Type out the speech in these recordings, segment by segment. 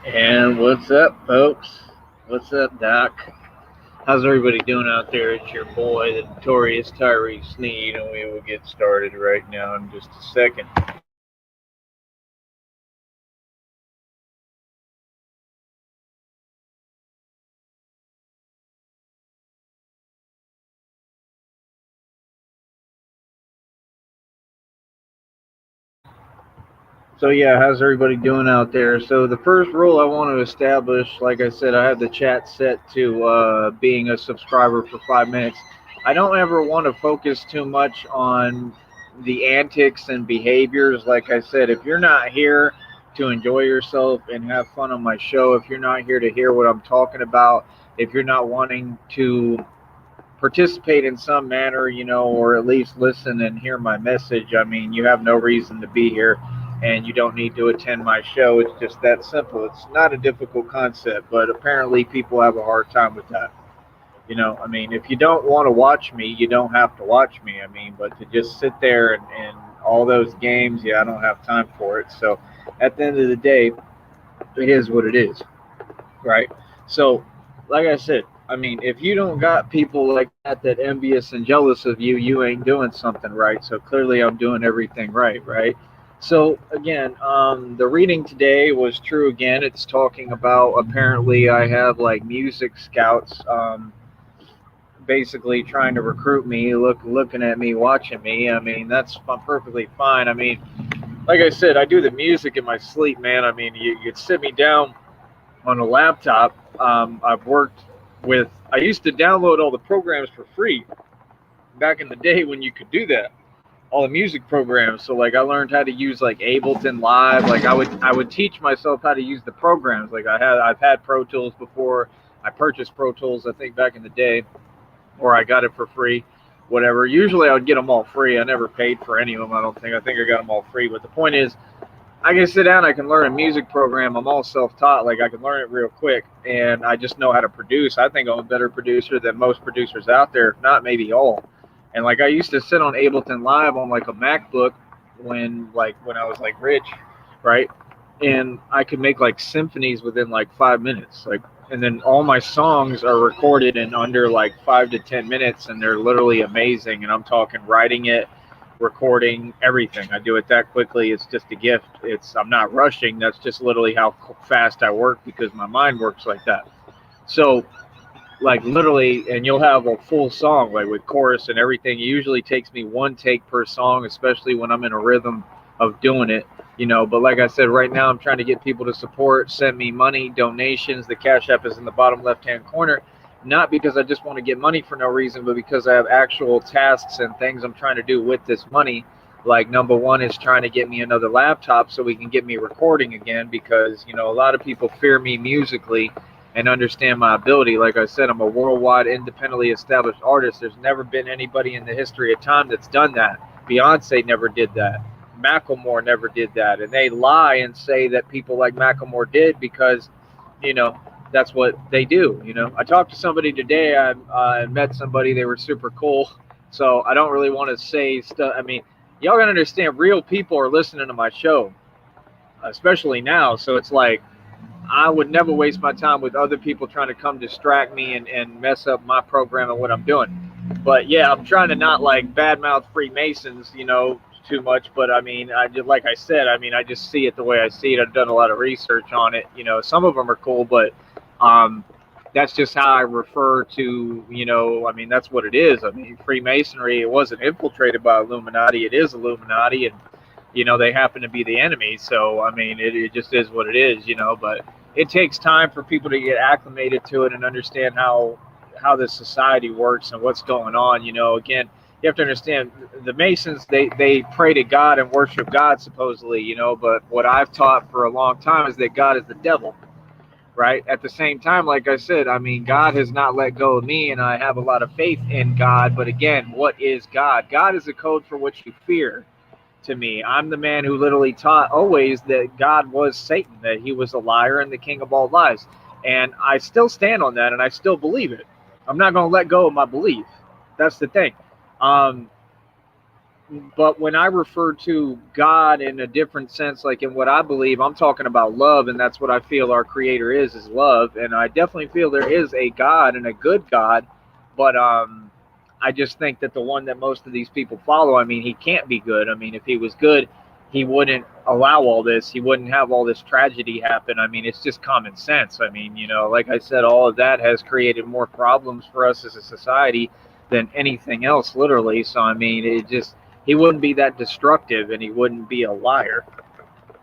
And what's up, folks? What's up, Doc? How's everybody doing out there? It's your boy, the notorious Tyree Sneed, and we will get started right now in just a second. So, yeah, how's everybody doing out there? So, the first rule I want to establish, like I said, I have the chat set to being a subscriber for 5 minutes. I don't ever want to focus too much on the antics and behaviors. Like I said, if you're not here to enjoy yourself and have fun on my show, if you're not here to hear what I'm talking about, if you're not wanting to participate in some manner, or at least listen and hear my message, I mean, you have no reason to be here and you don't need to attend my show. It's just that simple. It's not a difficult concept, but apparently people have a hard time with that. I mean, if you don't want to watch me, you don't have to watch me. I mean, but to just sit there and all those games, yeah, I don't have time for it. So at the end of the day, it is what it is, right? So, like I said, I mean, if you don't got people like that envious and jealous of you, you ain't doing something right. So clearly, I'm doing everything right, right? So again, the reading today was true. Again, it's talking about apparently I have like music scouts, basically trying to recruit me, looking at me, watching me. I mean, that's perfectly fine. I mean, like I said, I do the music in my sleep, man. I mean, you could sit me down on a laptop. I've worked with. I used to download all the programs for free back in the day when you could do that. All the music programs. So like I learned how to use like Ableton Live. Like I would teach myself how to use the programs. Like I've had Pro Tools before. I purchased Pro Tools I think back in the day, or I got it for free. Whatever. Usually I would get them all free. I never paid for any of them. I don't think. I think I got them all free. But the point is, I can sit down, I can learn a music program. I'm all self taught, like I can learn it real quick, and I just know how to produce. I think I'm a better producer than most producers out there, if not maybe all. And like I used to sit on Ableton Live on like a MacBook when I was like rich, right? And I could make like symphonies within like 5 minutes. Like and then all my songs are recorded in under like 5 to 10 minutes and they're literally amazing. And I'm talking writing it, recording everything. I do it that quickly. It's just a gift. I'm not rushing. That's just literally how fast I work because my mind works like that. So like literally, and you'll have a full song like with chorus and everything. It usually takes me one take per song, especially when I'm in a rhythm of doing it. But like I said, right now I'm trying to get people to support, send me money, donations. The Cash App is in the bottom left hand corner. Not because I just want to get money for no reason, but because I have actual tasks and things I'm trying to do with this money. Like number one is trying to get me another laptop so we can get me recording again because a lot of people fear me musically and understand my ability. Like I said, I'm a worldwide independently established artist. There's never been anybody in the history of time that's done that. Beyonce never did that. Macklemore never did that. And they lie and say that people like Macklemore did because, you know, that's what they do. I talked to somebody today. I met somebody. They were super cool. So I don't really want to say stuff. I mean, y'all gotta understand, real people are listening to my show, especially now. So it's like, I would never waste my time with other people trying to come distract me and mess up my program and what I'm doing. But yeah, I'm trying to not like badmouth Freemasons, too much. But I mean, I just like I said, I mean, I just see it the way I see it. I've done a lot of research on it. Some of them are cool, but um, that's just how I refer to. I mean, that's what it is. I mean, Freemasonry. It wasn't infiltrated by Illuminati. It is Illuminati, and they happen to be the enemy. So, I mean, it just is what it is, but it takes time for people to get acclimated to it and understand how this society works and what's going on. Again, you have to understand the Masons, they pray to God and worship God supposedly, but what I've taught for a long time is that God is the devil, right? At the same time, like I said, I mean, God has not let go of me, and I have a lot of faith in God. But again, what is God? God is a code for what you fear to me. I'm the man who literally taught always that God was Satan, that he was a liar and the king of all lies. And I still stand on that and I still believe it. I'm not going to let go of my belief. That's the thing. Um, But when I refer to God in a different sense, like in what I believe, I'm talking about love, and that's what I feel our Creator is love. And I definitely feel there is a God and a good God, but I just think that the one that most of these people follow, I mean, he can't be good. I mean, if he was good, he wouldn't allow all this. He wouldn't have all this tragedy happen. I mean, it's just common sense. I mean, like I said, all of that has created more problems for us as a society than anything else, literally. So I mean, it just he wouldn't be that destructive and he wouldn't be a liar.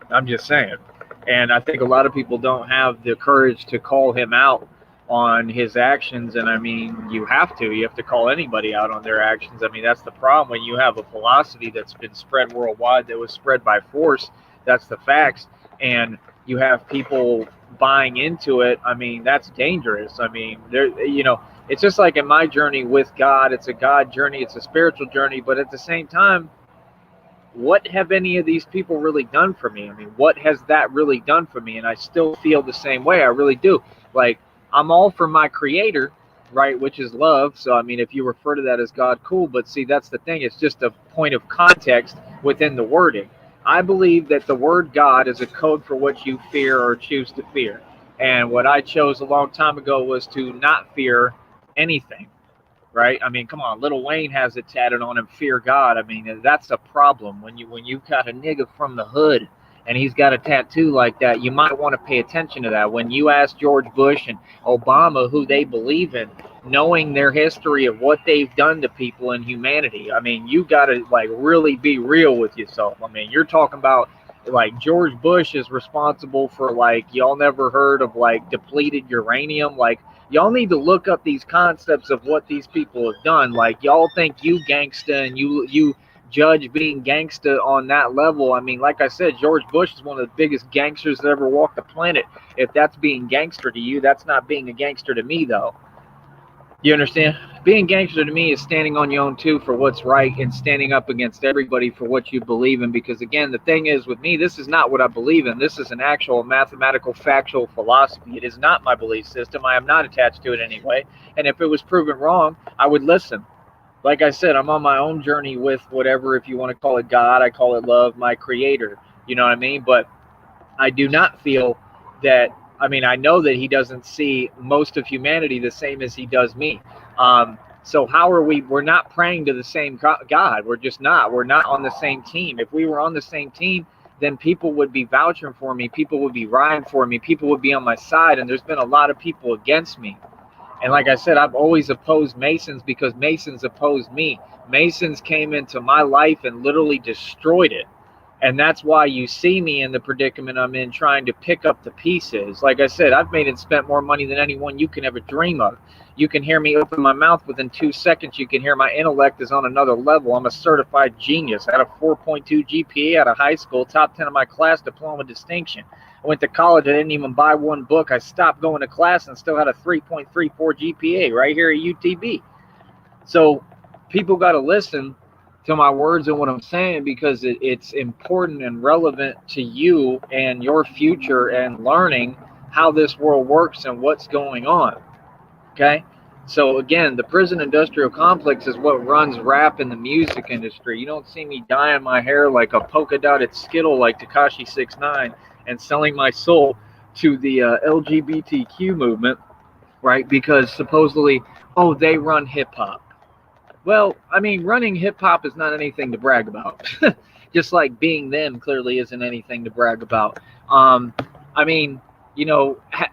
I'm just saying. And I think a lot of people don't have the courage to call him out on his actions. And I mean, you have to. You have to call anybody out on their actions. I mean, that's the problem when you have a philosophy that's been spread worldwide, that was spread by force. That's the facts. And you have people buying into it. I mean, that's dangerous. I mean, it's just like in my journey with God, it's a God journey, it's a spiritual journey, but at the same time, what have any of these people really done for me? I mean, what has that really done for me? And I still feel the same way. I really do. Like, I'm all for my Creator, right, which is love. So, I mean, if you refer to that as God, cool. But see, that's the thing. It's just a point of context within the wording. I believe that the word God is a code for what you fear or choose to fear. And what I chose a long time ago was to not fear anything, right? I mean, come on, Lil Wayne has it tatted on him, "Fear God." I mean, that's a problem when you got a nigga from the hood and he's got a tattoo like that. You might want to pay attention to that. When you ask George Bush and Obama who they believe in, knowing their history of what they've done to people in humanity, I mean, you got to like really be real with yourself. I mean, you're talking about like George Bush is responsible for, like, y'all never heard of like depleted uranium. Like, y'all need to look up these concepts of what these people have done. Like, y'all think you gangsta and you judge being gangsta on that level. I mean, like I said, George Bush is one of the biggest gangsters that ever walked the planet. If that's being gangster to you, that's not being a gangster to me, though. You understand? Being gangster to me is standing on your own too for what's right and standing up against everybody for what you believe in. Because again, the thing is with me, this is not what I believe in. This is an actual mathematical, factual philosophy. It is not my belief system. I am not attached to it anyway. And if it was proven wrong, I would listen. Like I said, I'm on my own journey with whatever, if you want to call it God, I call it love, my Creator. You know what I mean? But I do not feel that, I mean, I know that he doesn't see most of humanity the same as he does me. So how are we're not praying to the same God. We're just not. We're not on the same team. If we were on the same team, then people would be vouching for me. People would be riding for me. People would be on my side. And there's been a lot of people against me. And like I said, I've always opposed Masons because Masons opposed me. Masons came into my life and literally destroyed it. And that's why you see me in the predicament I'm in, trying to pick up the pieces. Like I said, I've made and spent more money than anyone you can ever dream of. You can hear me open my mouth within 2 seconds. You can hear my intellect is on another level. I'm a certified genius. I had a 4.2 GPA out of high school, top 10 of my class, diploma distinction. I went to college. I didn't even buy one book. I stopped going to class and still had a 3.34 GPA right here at UTB. So people got to listen to my words and what I'm saying, because it's important and relevant to you and your future and learning how this world works and what's going on. Okay? So again, the prison industrial complex is what runs rap in the music industry. You don't see me dyeing my hair like a polka dotted skittle like Tekashi 6ix9ine and selling my soul to the LGBTQ movement, right? Because supposedly, oh, they run hip hop. Well, I mean, running hip hop is not anything to brag about. Just like being them clearly isn't anything to brag about. I mean,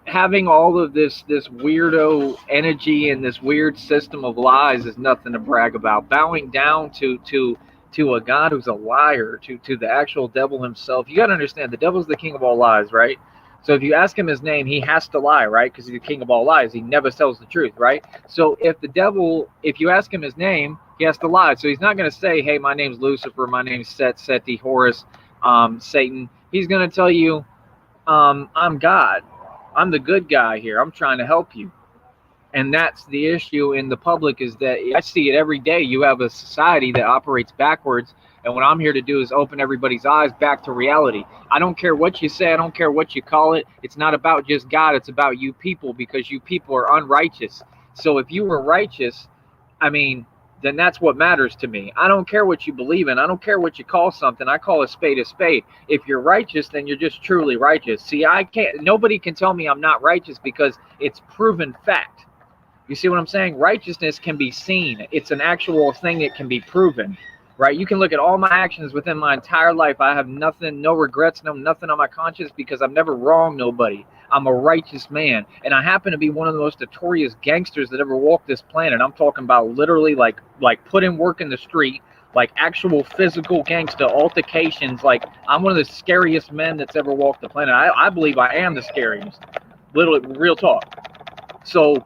having all of this weirdo energy and this weird system of lies is nothing to brag about. Bowing down to a God who's a liar, to the actual devil himself. You got to understand, the devil's the king of all lies, right? So if you ask him his name, he has to lie, right? Because he's the king of all lies. He never tells the truth, right? So if you ask him his name, he has to lie. So he's not going to say, hey, my name's Lucifer, my name's Set, Seti, Horus, Satan. He's going to tell you, I'm God. I'm the good guy here. I'm trying to help you. And that's the issue in the public, is that I see it every day. You have a society that operates backwards. And what I'm here to do is open everybody's eyes back to reality. I don't care what you say. I don't care what you call it. It's not about just God. It's about you people, because you people are unrighteous. So if you were righteous, I mean, then that's what matters to me. I don't care what you believe in. I don't care what you call something. I call a spade a spade. If you're righteous, then you're just truly righteous. See, nobody can tell me I'm not righteous because it's proven fact. You see what I'm saying? Righteousness can be seen. It's an actual thing that can be proven, right? You can look at all my actions within my entire life. I have nothing, no regrets, nothing on my conscience because I've never wronged nobody. I'm a righteous man, and I happen to be one of the most notorious gangsters that ever walked this planet. I'm talking about literally like putting work in the street, like actual physical gangster altercations. Like, I'm one of the scariest men that's ever walked the planet. I believe I am the scariest. Literally, real talk. So,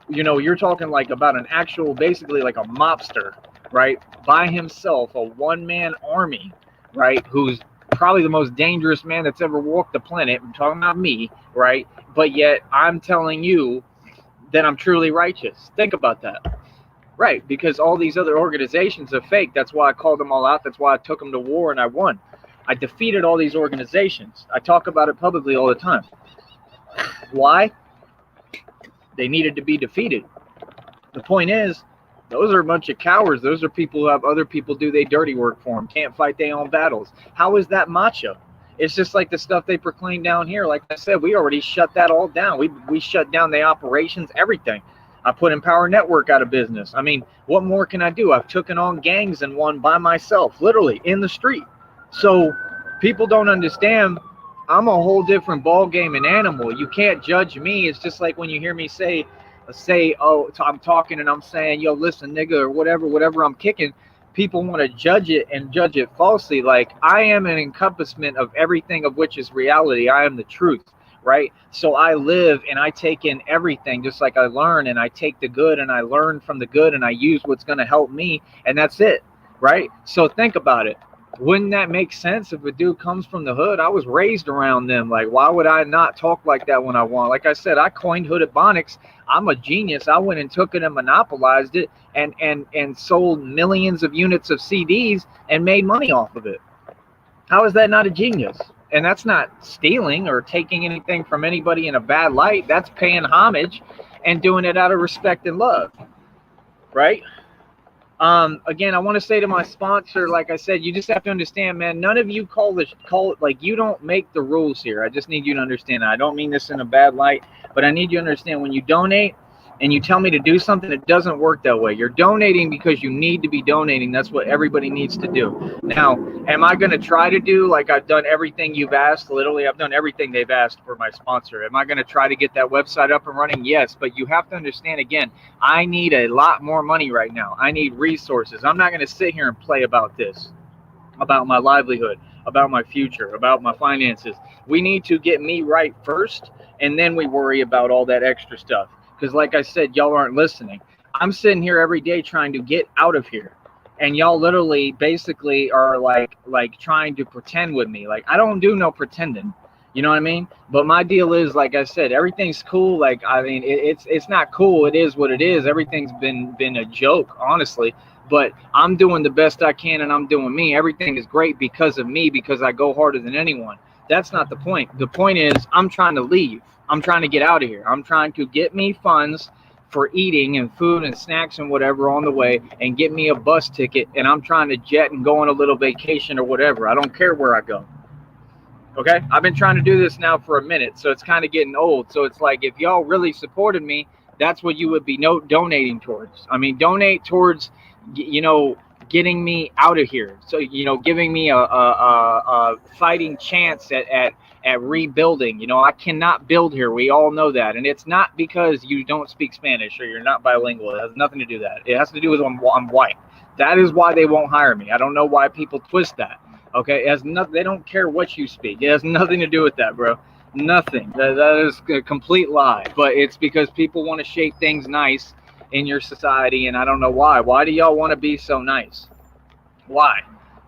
you're talking like about an actual, basically like a mobster, right? By himself, a one-man army, right? Who's probably the most dangerous man that's ever walked the planet. I'm talking about me, right? But yet I'm telling you that I'm truly righteous. Think about that. Right, because all these other organizations are fake. That's why I called them all out. That's why I took them to war and I won. I defeated all these organizations. I talk about it publicly all the time. Why? They needed to be defeated. The point is, those are a bunch of cowards. Those are people who have other people do their dirty work for them, can't fight their own battles. How is that macho? It's just like the stuff they proclaim down here. Like I said, we already shut that all down. We shut down the operations, everything. I put Empower Network out of business. I mean, what more can I do? I've taken on gangs and one by myself, literally in the street. So people don't understand. I'm a whole different ball game and animal. You can't judge me. It's just like when you hear me say, oh, I'm talking and I'm saying, yo, listen, nigga, or whatever I'm kicking. People want to judge it and judge it falsely. Like, I am an encompassment of everything of which is reality. I am the truth, right? So I live and I take in everything, just like I learn, and I take the good and I learn from the good and I use what's going to help me, and that's it, right? So think about it. Wouldn't that make sense if a dude comes from the hood? I was raised around them. Like, why would I not talk like that when I want? Like I said, I coined Hood Ebonics. I'm a genius. I went and took it and monopolized it and sold millions of units of CDs and made money off of it. How is that not a genius? And that's not stealing or taking anything from anybody in a bad light. That's paying homage and doing it out of respect and love, right? Again, I want to say to my sponsor, like I said, you just have to understand, man, none of you call it like, you don't make the rules here. I just need you to understand that. I don't mean this in a bad light, but I need you to understand, when you donate and you tell me to do something, it doesn't work that way. You're donating because you need to be donating. That's what everybody needs to do. Now, am I going to try to do like I've done everything you've asked? Literally, I've done everything they've asked for my sponsor. Am I going to try to get that website up and running? Yes, but you have to understand, again, I need a lot more money right now. I need resources. I'm not going to sit here and play about this, about my livelihood, about my future, about my finances. We need to get me right first, and then we worry about all that extra stuff. Because like I said, y'all aren't listening. I'm sitting here every day trying to get out of here, and y'all literally basically are like trying to pretend with me. Like, I don't do no pretending, you know what I mean? But my deal is, like I said, everything's cool. Like, I mean, it's not cool. It is what it is. Everything's been a joke, honestly. But I'm doing the best I can, and I'm doing me. Everything is great because of me, because I go harder than anyone. That's not the point. The point is, I'm trying to leave. I'm trying to get out of here. I'm trying to get me funds for eating and food and snacks and whatever on the way, and get me a bus ticket, and I'm trying to jet and go on a little vacation or whatever. I don't care where I go. Okay? I've been trying to do this now for a minute, so it's kind of getting old. So it's like, if y'all really supported me, that's what you would be donating towards. I mean, donate towards, getting me out of here. So, giving me a fighting chance at rebuilding. I cannot build here. We all know that. And it's not because you don't speak Spanish or you're not bilingual. It has nothing to do with that. It has to do with I'm white. That is why they won't hire me. I don't know why people twist that. Okay, it has nothing. They don't care what you speak. It has nothing to do with that, bro. Nothing. That is a complete lie. But it's because people want to shape things nice in your society, and I don't know why. Why do y'all want to be so nice? Why?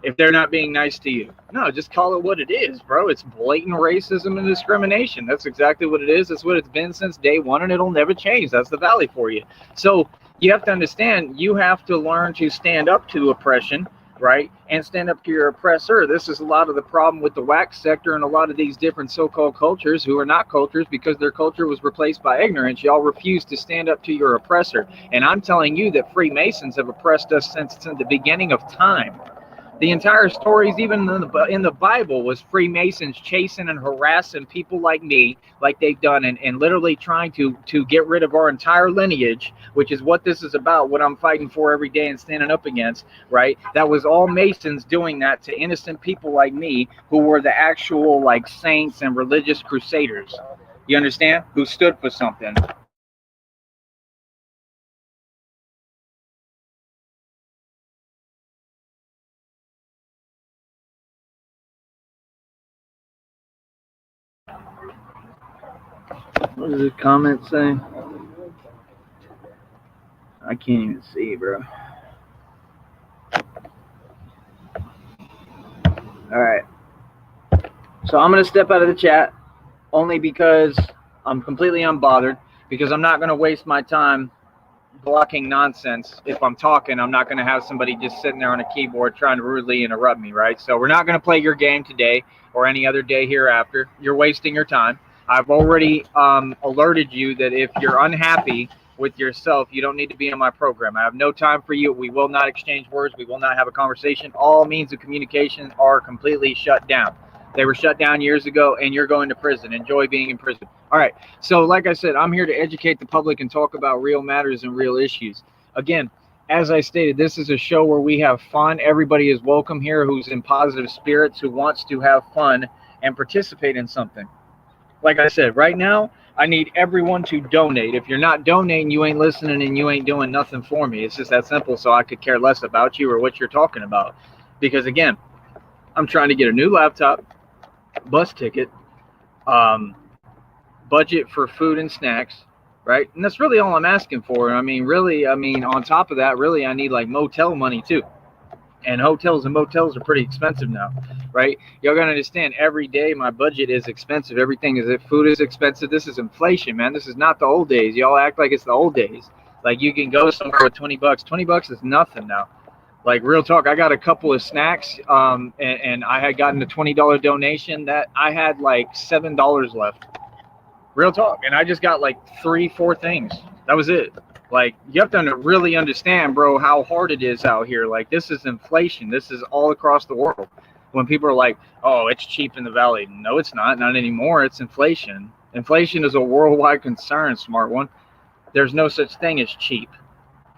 If they're not being nice to you? No, just call it what it is, bro. It's blatant racism and discrimination. That's exactly what it is. That's what it's been since day one, and it'll never change. That's the valley for you. So you have to understand, you have to learn to stand up to oppression, right? And stand up to your oppressor. This is a lot of the problem with the wax sector and a lot of these different so-called cultures who are not cultures because their culture was replaced by ignorance. Y'all refuse to stand up to your oppressor. And I'm telling you that Freemasons have oppressed us since the beginning of time. The entire stories, even in the Bible, was Freemasons chasing and harassing people like me, like they've done, and literally trying to get rid of our entire lineage, which is what this is about, what I'm fighting for every day and standing up against, right? That was all Masons doing that to innocent people like me, who were the actual like saints and religious crusaders. You understand? Who stood for something. What does the comment say? I can't even see, bro. All right. So I'm going to step out of the chat only because I'm completely unbothered, because I'm not going to waste my time blocking nonsense. If I'm talking, I'm not going to have somebody just sitting there on a keyboard trying to rudely interrupt me, right? So we're not going to play your game today or any other day hereafter. You're wasting your time. I've already alerted you that if you're unhappy with yourself, you don't need to be on my program. I have no time for you. We will not exchange words. We will not have a conversation. All means of communication are completely shut down. They were shut down years ago, and you're going to prison. Enjoy being in prison. All right. So like I said, I'm here to educate the public and talk about real matters and real issues. Again, as I stated, this is a show where we have fun. Everybody is welcome here who's in positive spirits, who wants to have fun and participate in something. Like I said, right now, I need everyone to donate. If you're not donating, you ain't listening and you ain't doing nothing for me. It's just that simple, so I could care less about you or what you're talking about. Because, again, I'm trying to get a new laptop, bus ticket, budget for food and snacks, right? And that's really all I'm asking for. I mean, really, on top of that, really, I need, like, motel money, too. And hotels and motels are pretty expensive now, right? Y'all gotta understand, every day my budget is expensive. Everything is, if food is expensive, this is inflation, man. This is not the old days. Y'all act like it's the old days. Like, you can go somewhere with 20 bucks. 20 bucks is nothing now. Like, real talk, I got a couple of snacks, and I had gotten a $20 donation that I had like $7 left. Real talk. And I just got like 3-4 things. That was it. Like, you have to really understand, bro, how hard it is out here. Like, this is inflation. This is all across the world. When people are like, oh, it's cheap in the valley. No, it's not. Not anymore. It's inflation. Inflation is a worldwide concern, smart one. There's no such thing as cheap.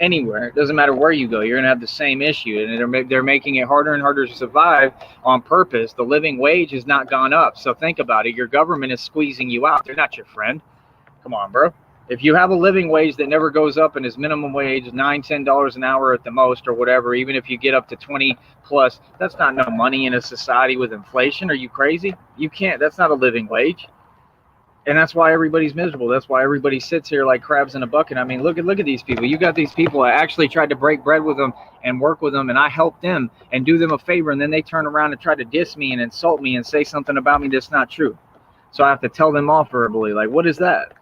Anywhere. It doesn't matter where you go. You're going to have the same issue. And they're making it harder and harder to survive on purpose. The living wage has not gone up. So think about it. Your government is squeezing you out. They're not your friend. Come on, bro. If you have a living wage that never goes up and is minimum wage, $9-10 an hour at the most or whatever, even if you get up to 20 plus, that's not no money in a society with inflation. Are you crazy? You can't. That's not a living wage. And that's why everybody's miserable. That's why everybody sits here like crabs in a bucket. I mean, look at these people. You got these people. I actually tried to break bread with them and work with them, and I helped them and do them a favor, and then they turn around and try to diss me and insult me and say something about me that's not true. So I have to tell them off verbally. Like, what is that?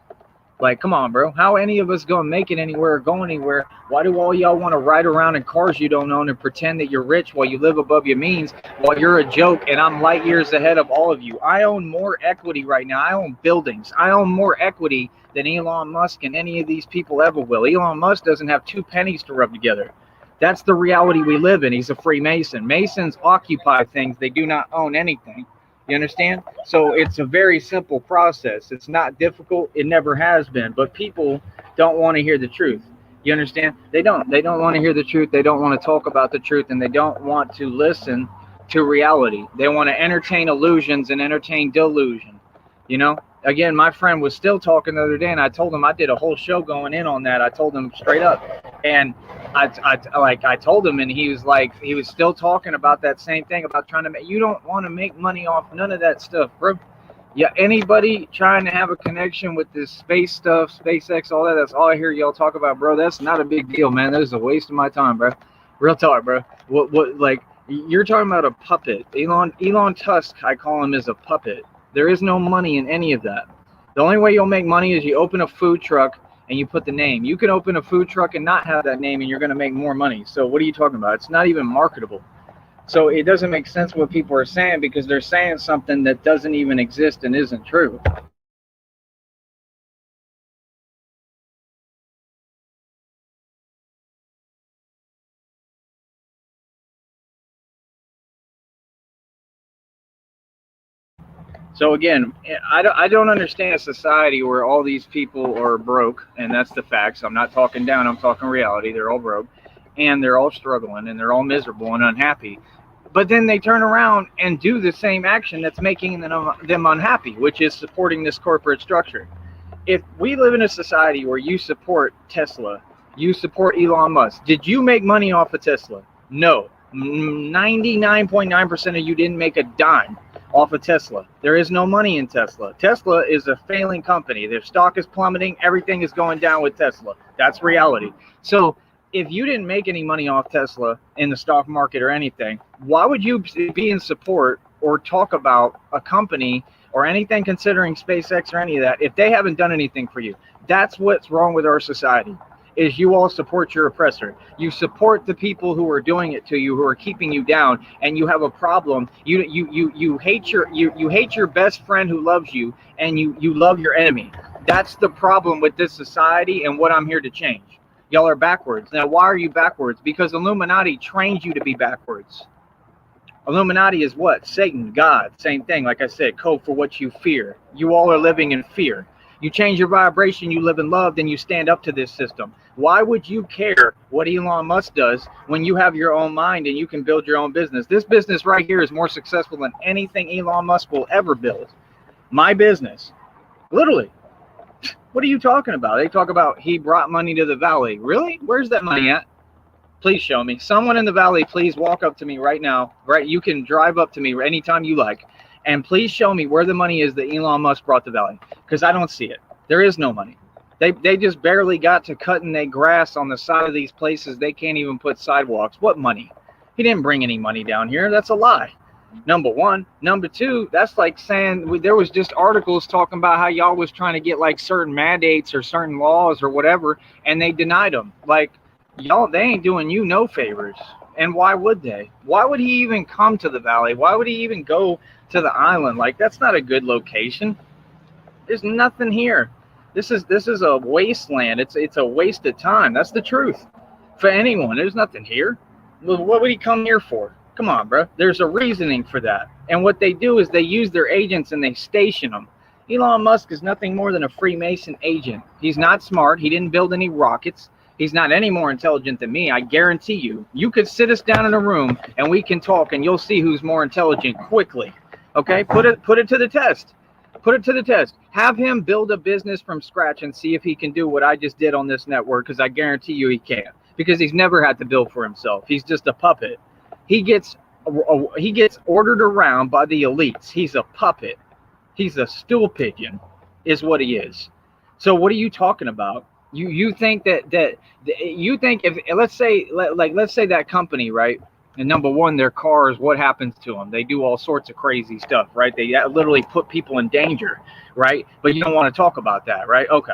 Like, come on, bro. How any of us gonna make it anywhere or go anywhere? Why do all y'all want to ride around in cars you don't own and pretend that you're rich while you live above your means, while you're a joke and I'm light years ahead of all of you? I own more equity right now. I own buildings. I own more equity than Elon Musk and any of these people ever will. Elon Musk doesn't have 2 pennies to rub together. That's the reality we live in. He's a Freemason. Masons occupy things. They do not own anything. You understand? So it's a very simple process. It's not difficult. It never has been. But people don't want to hear the truth. You understand? They don't. They don't want to hear the truth. They don't want to talk about the truth. And they don't want to listen to reality. They want to entertain illusions and entertain delusion. You know? Again, my friend was still talking the other day, and I told him I did a whole show going in on that. I told him straight up. And I told him, and he was still talking about that same thing about trying to make. You don't want to make money off none of that stuff, bro. Yeah, anybody trying to have a connection with this space stuff, SpaceX, all that, that's all I hear y'all talk about, bro. That's not a big deal, man. That is a waste of my time, bro. Real talk, bro. What like, you're talking about a puppet. Elon Tusk, I call him, is a puppet. There is no money in any of that. The only way you'll make money is you open a food truck and you put the name. You can open a food truck and not have that name, and you're going to make more money. So what are you talking about? It's not even marketable. So it doesn't make sense what people are saying because they're saying something that doesn't even exist and isn't true. So again, I don't understand a society where all these people are broke, and that's the facts. I'm not talking down, I'm talking reality. They're all broke, and they're all struggling, and they're all miserable and unhappy. But then they turn around and do the same action that's making them unhappy, which is supporting this corporate structure. If we live in a society where you support Tesla, you support Elon Musk, did you make money off of Tesla? No. 99.9% of you didn't make a dime off of Tesla. There is no money in Tesla. Tesla is a failing company. Their stock is plummeting. Everything is going down with Tesla. That's reality. So if you didn't make any money off Tesla in the stock market or anything, why would you be in support or talk about a company or anything considering SpaceX or any of that if they haven't done anything for you? That's what's wrong with our society. Is you all support your oppressor. You support the people who are doing it to you, who are keeping you down, and you have a problem. You hate you hate your best friend who loves you, and you love your enemy. That's the problem with this society and what I'm here to change. Y'all are backwards. Now, why are you backwards? Because Illuminati trained you to be backwards. Illuminati is what? Satan, God, same thing. Like I said, code for what you fear. You all are living in fear. You change your vibration, you live in love, then you stand up to this system. Why would you care what Elon Musk does when you have your own mind and you can build your own business? This business right here is more successful than anything Elon Musk will ever build. My business. Literally. What are you talking about? They talk about he brought money to the valley. Really? Where's that money at? Please show me. Someone in the valley, please walk up to me right now. Right, you can drive up to me anytime you like, and please show me where the money is that Elon Musk brought to the valley, because I don't see it. There is no money. They just barely got to cutting their grass on the side of these places. They can't even put sidewalks. What money? He didn't bring any money down here. That's a lie. Number one. Number two, that's like saying there was just articles talking about how y'all was trying to get like certain mandates or certain laws or whatever, and they denied them. Like, y'all, they ain't doing you no favors. And why would they? Why would he even come to the valley? Why would he even go to the island? Like, that's not a good location. There's nothing here. This is a wasteland. It's a waste of time. That's the truth. For anyone, there's nothing here. What would he come here for? Come on, bro. There's a reasoning for that. And what they do is they use their agents and they station them. Elon Musk is nothing more than a Freemason agent. He's not smart. He didn't build any rockets. He's not any more intelligent than me. I guarantee you. You could sit us down in a room and we can talk and you'll see who's more intelligent quickly. Okay? Put it to the test. Put it to the test. Have him build a business from scratch and see if he can do what I just did on this network, because I guarantee you he can. Because he's never had to build for himself. He's just a puppet. He gets ordered around by the elites. He's a puppet. He's a stool pigeon, is what he is. So what are you talking about? You think that you think if let's say that company, right? And number one, their cars, what happens to them? They do all sorts of crazy stuff, right? They literally put people in danger, right? But you don't want to talk about that, right? Okay.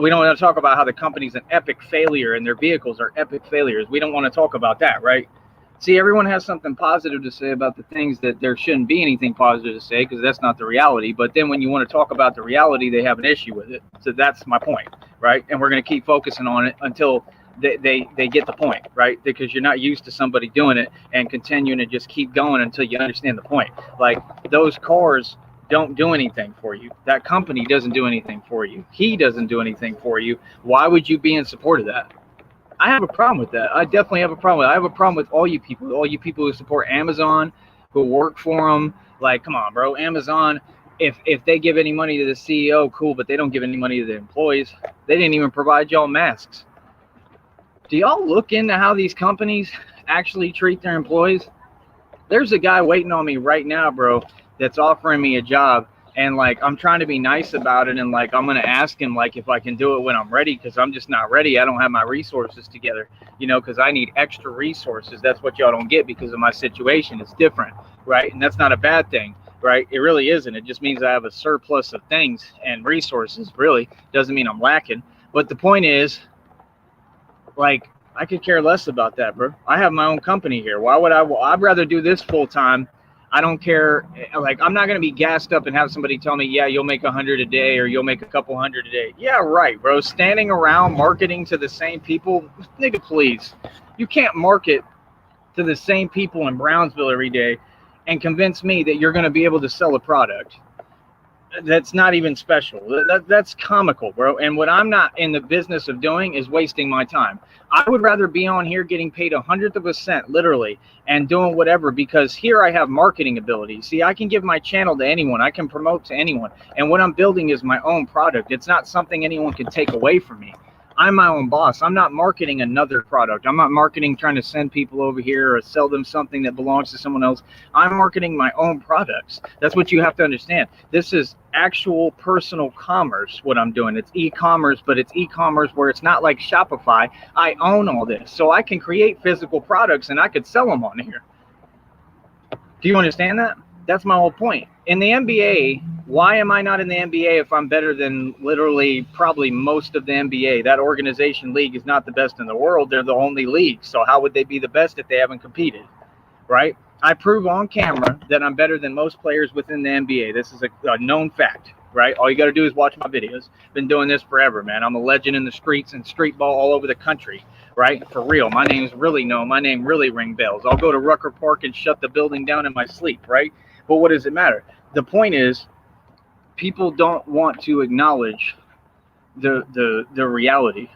We don't want to talk about how the company's an epic failure and their vehicles are epic failures. We don't want to talk about that, right? See, everyone has something positive to say about the things that there shouldn't be anything positive to say, because that's not the reality. But then when you want to talk about the reality, they have an issue with it. So that's my point, right? And we're going to keep focusing on it until they get the point, right? Because you're not used to somebody doing it and continuing to just keep going until you understand the point. Like, those cars don't do anything for you. That company doesn't do anything for you. He doesn't do anything for you. Why would you be in support of that? I have a problem with that. I definitely have a problem with it. I have a problem with all you people who support Amazon, who work for them. Like, come on, bro. Amazon, if they give any money to the CEO, cool, but they don't give any money to the employees. They didn't even provide y'all masks. Do y'all look into how these companies actually treat their employees? There's a guy waiting on me right now, bro, that's offering me a job. And like, I'm trying to be nice about it. And like, I'm going to ask him like if I can do it when I'm ready, because I'm just not ready. I don't have my resources together, because I need extra resources. That's what y'all don't get because of my situation. It's different, right? And that's not a bad thing, right? It really isn't. It just means I have a surplus of things and resources. Really doesn't mean I'm lacking. But the point is, like, I could care less about that, bro. I have my own company here. Why would I'd rather do this full time. I don't care. Like, I'm not going to be gassed up and have somebody tell me, yeah, you'll make 100 a day or you'll make a couple hundred a day. Yeah, right, bro. Standing around marketing to the same people, nigga, please. You can't market to the same people in Brownsville every day and convince me that you're going to be able to sell a product that's not even special. That's comical, bro. And what I'm not in the business of doing is wasting my time. I would rather be on here getting paid 100th of a cent, literally, and doing whatever, because here I have marketing ability. See, I can give my channel to anyone. I can promote to anyone. And what I'm building is my own product. It's not something anyone can take away from me. I'm my own boss. I'm not marketing another product. I'm not marketing trying to send people over here or sell them something that belongs to someone else. I'm marketing my own products. That's what you have to understand. This is actual personal commerce, what I'm doing. It's e-commerce, but it's e-commerce where it's not like Shopify. I own all this. So I can create physical products and I could sell them on here. Do you understand that? That's my whole point. In the NBA, why am I not in the NBA if I'm better than literally probably most of the NBA? That organization league is not the best in the world. They're the only league. So how would they be the best if they haven't competed, right? I prove on camera that I'm better than most players within the NBA. This is a known fact, right? All you got to do is watch my videos. Been doing this forever, man. I'm a legend in the streets and street ball all over the country, right? For real. My name's really known. My name really ring bells. I'll go to Rucker Park and shut the building down in my sleep, right? But what does it matter? The point is, people don't want to acknowledge the reality,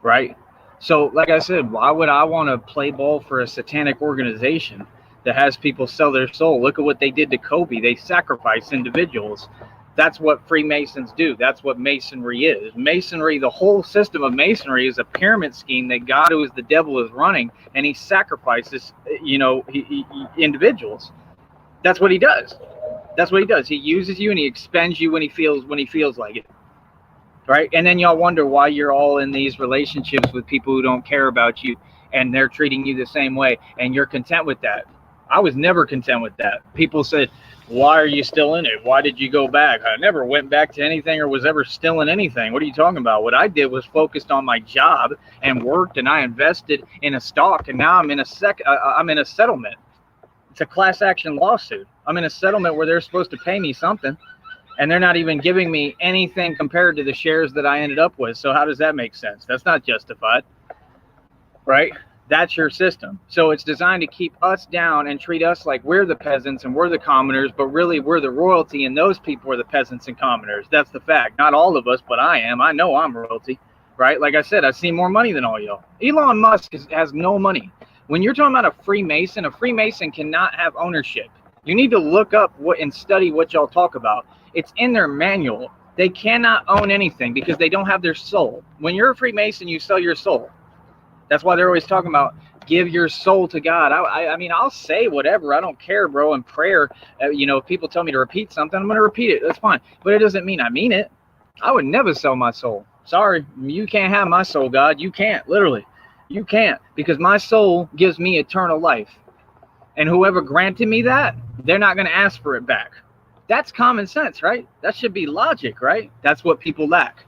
right? So, like I said, why would I want to play ball for a satanic organization that has people sell their soul? Look at what they did to Kobe. They sacrifice individuals. That's what Freemasons do. That's what Masonry is. Masonry, the whole system of Masonry is a pyramid scheme that God, who is the devil, is running, and he sacrifices, individuals. That's what he does. That's what he does. He uses you and he expends you when he feels like it. Right? And then y'all wonder why you're all in these relationships with people who don't care about you and they're treating you the same way and you're content with that. I was never content with that. People said, why are you still in it? Why did you go back? I never went back to anything or was ever still in anything. What are you talking about? What I did was focused on my job and worked, and I invested in a stock, and now I'm in a settlement. It's a class action lawsuit. I'm in a settlement where they're supposed to pay me something, and they're not even giving me anything compared to the shares that I ended up with. So how does that make sense? That's not justified, right? That's your system. So it's designed to keep us down and treat us like we're the peasants and we're the commoners, but really we're the royalty and those people are the peasants and commoners. That's the fact. Not all of us, but I am. I know I'm royalty, right? Like I said, I see more money than all y'all. Elon Musk has no money. When you're talking about a Freemason cannot have ownership. You need to look up and study what y'all talk about. It's in their manual. They cannot own anything because they don't have their soul. When you're a Freemason, you sell your soul. That's why they're always talking about give your soul to God. I mean, I'll say whatever. I don't care, bro. In prayer, if people tell me to repeat something, I'm going to repeat it. That's fine. But it doesn't mean I mean it. I would never sell my soul. Sorry, you can't have my soul, God. You can't, literally. You can't, because my soul gives me eternal life. And whoever granted me that, they're not going to ask for it back. That's common sense, right? That should be logic, right? That's what people lack.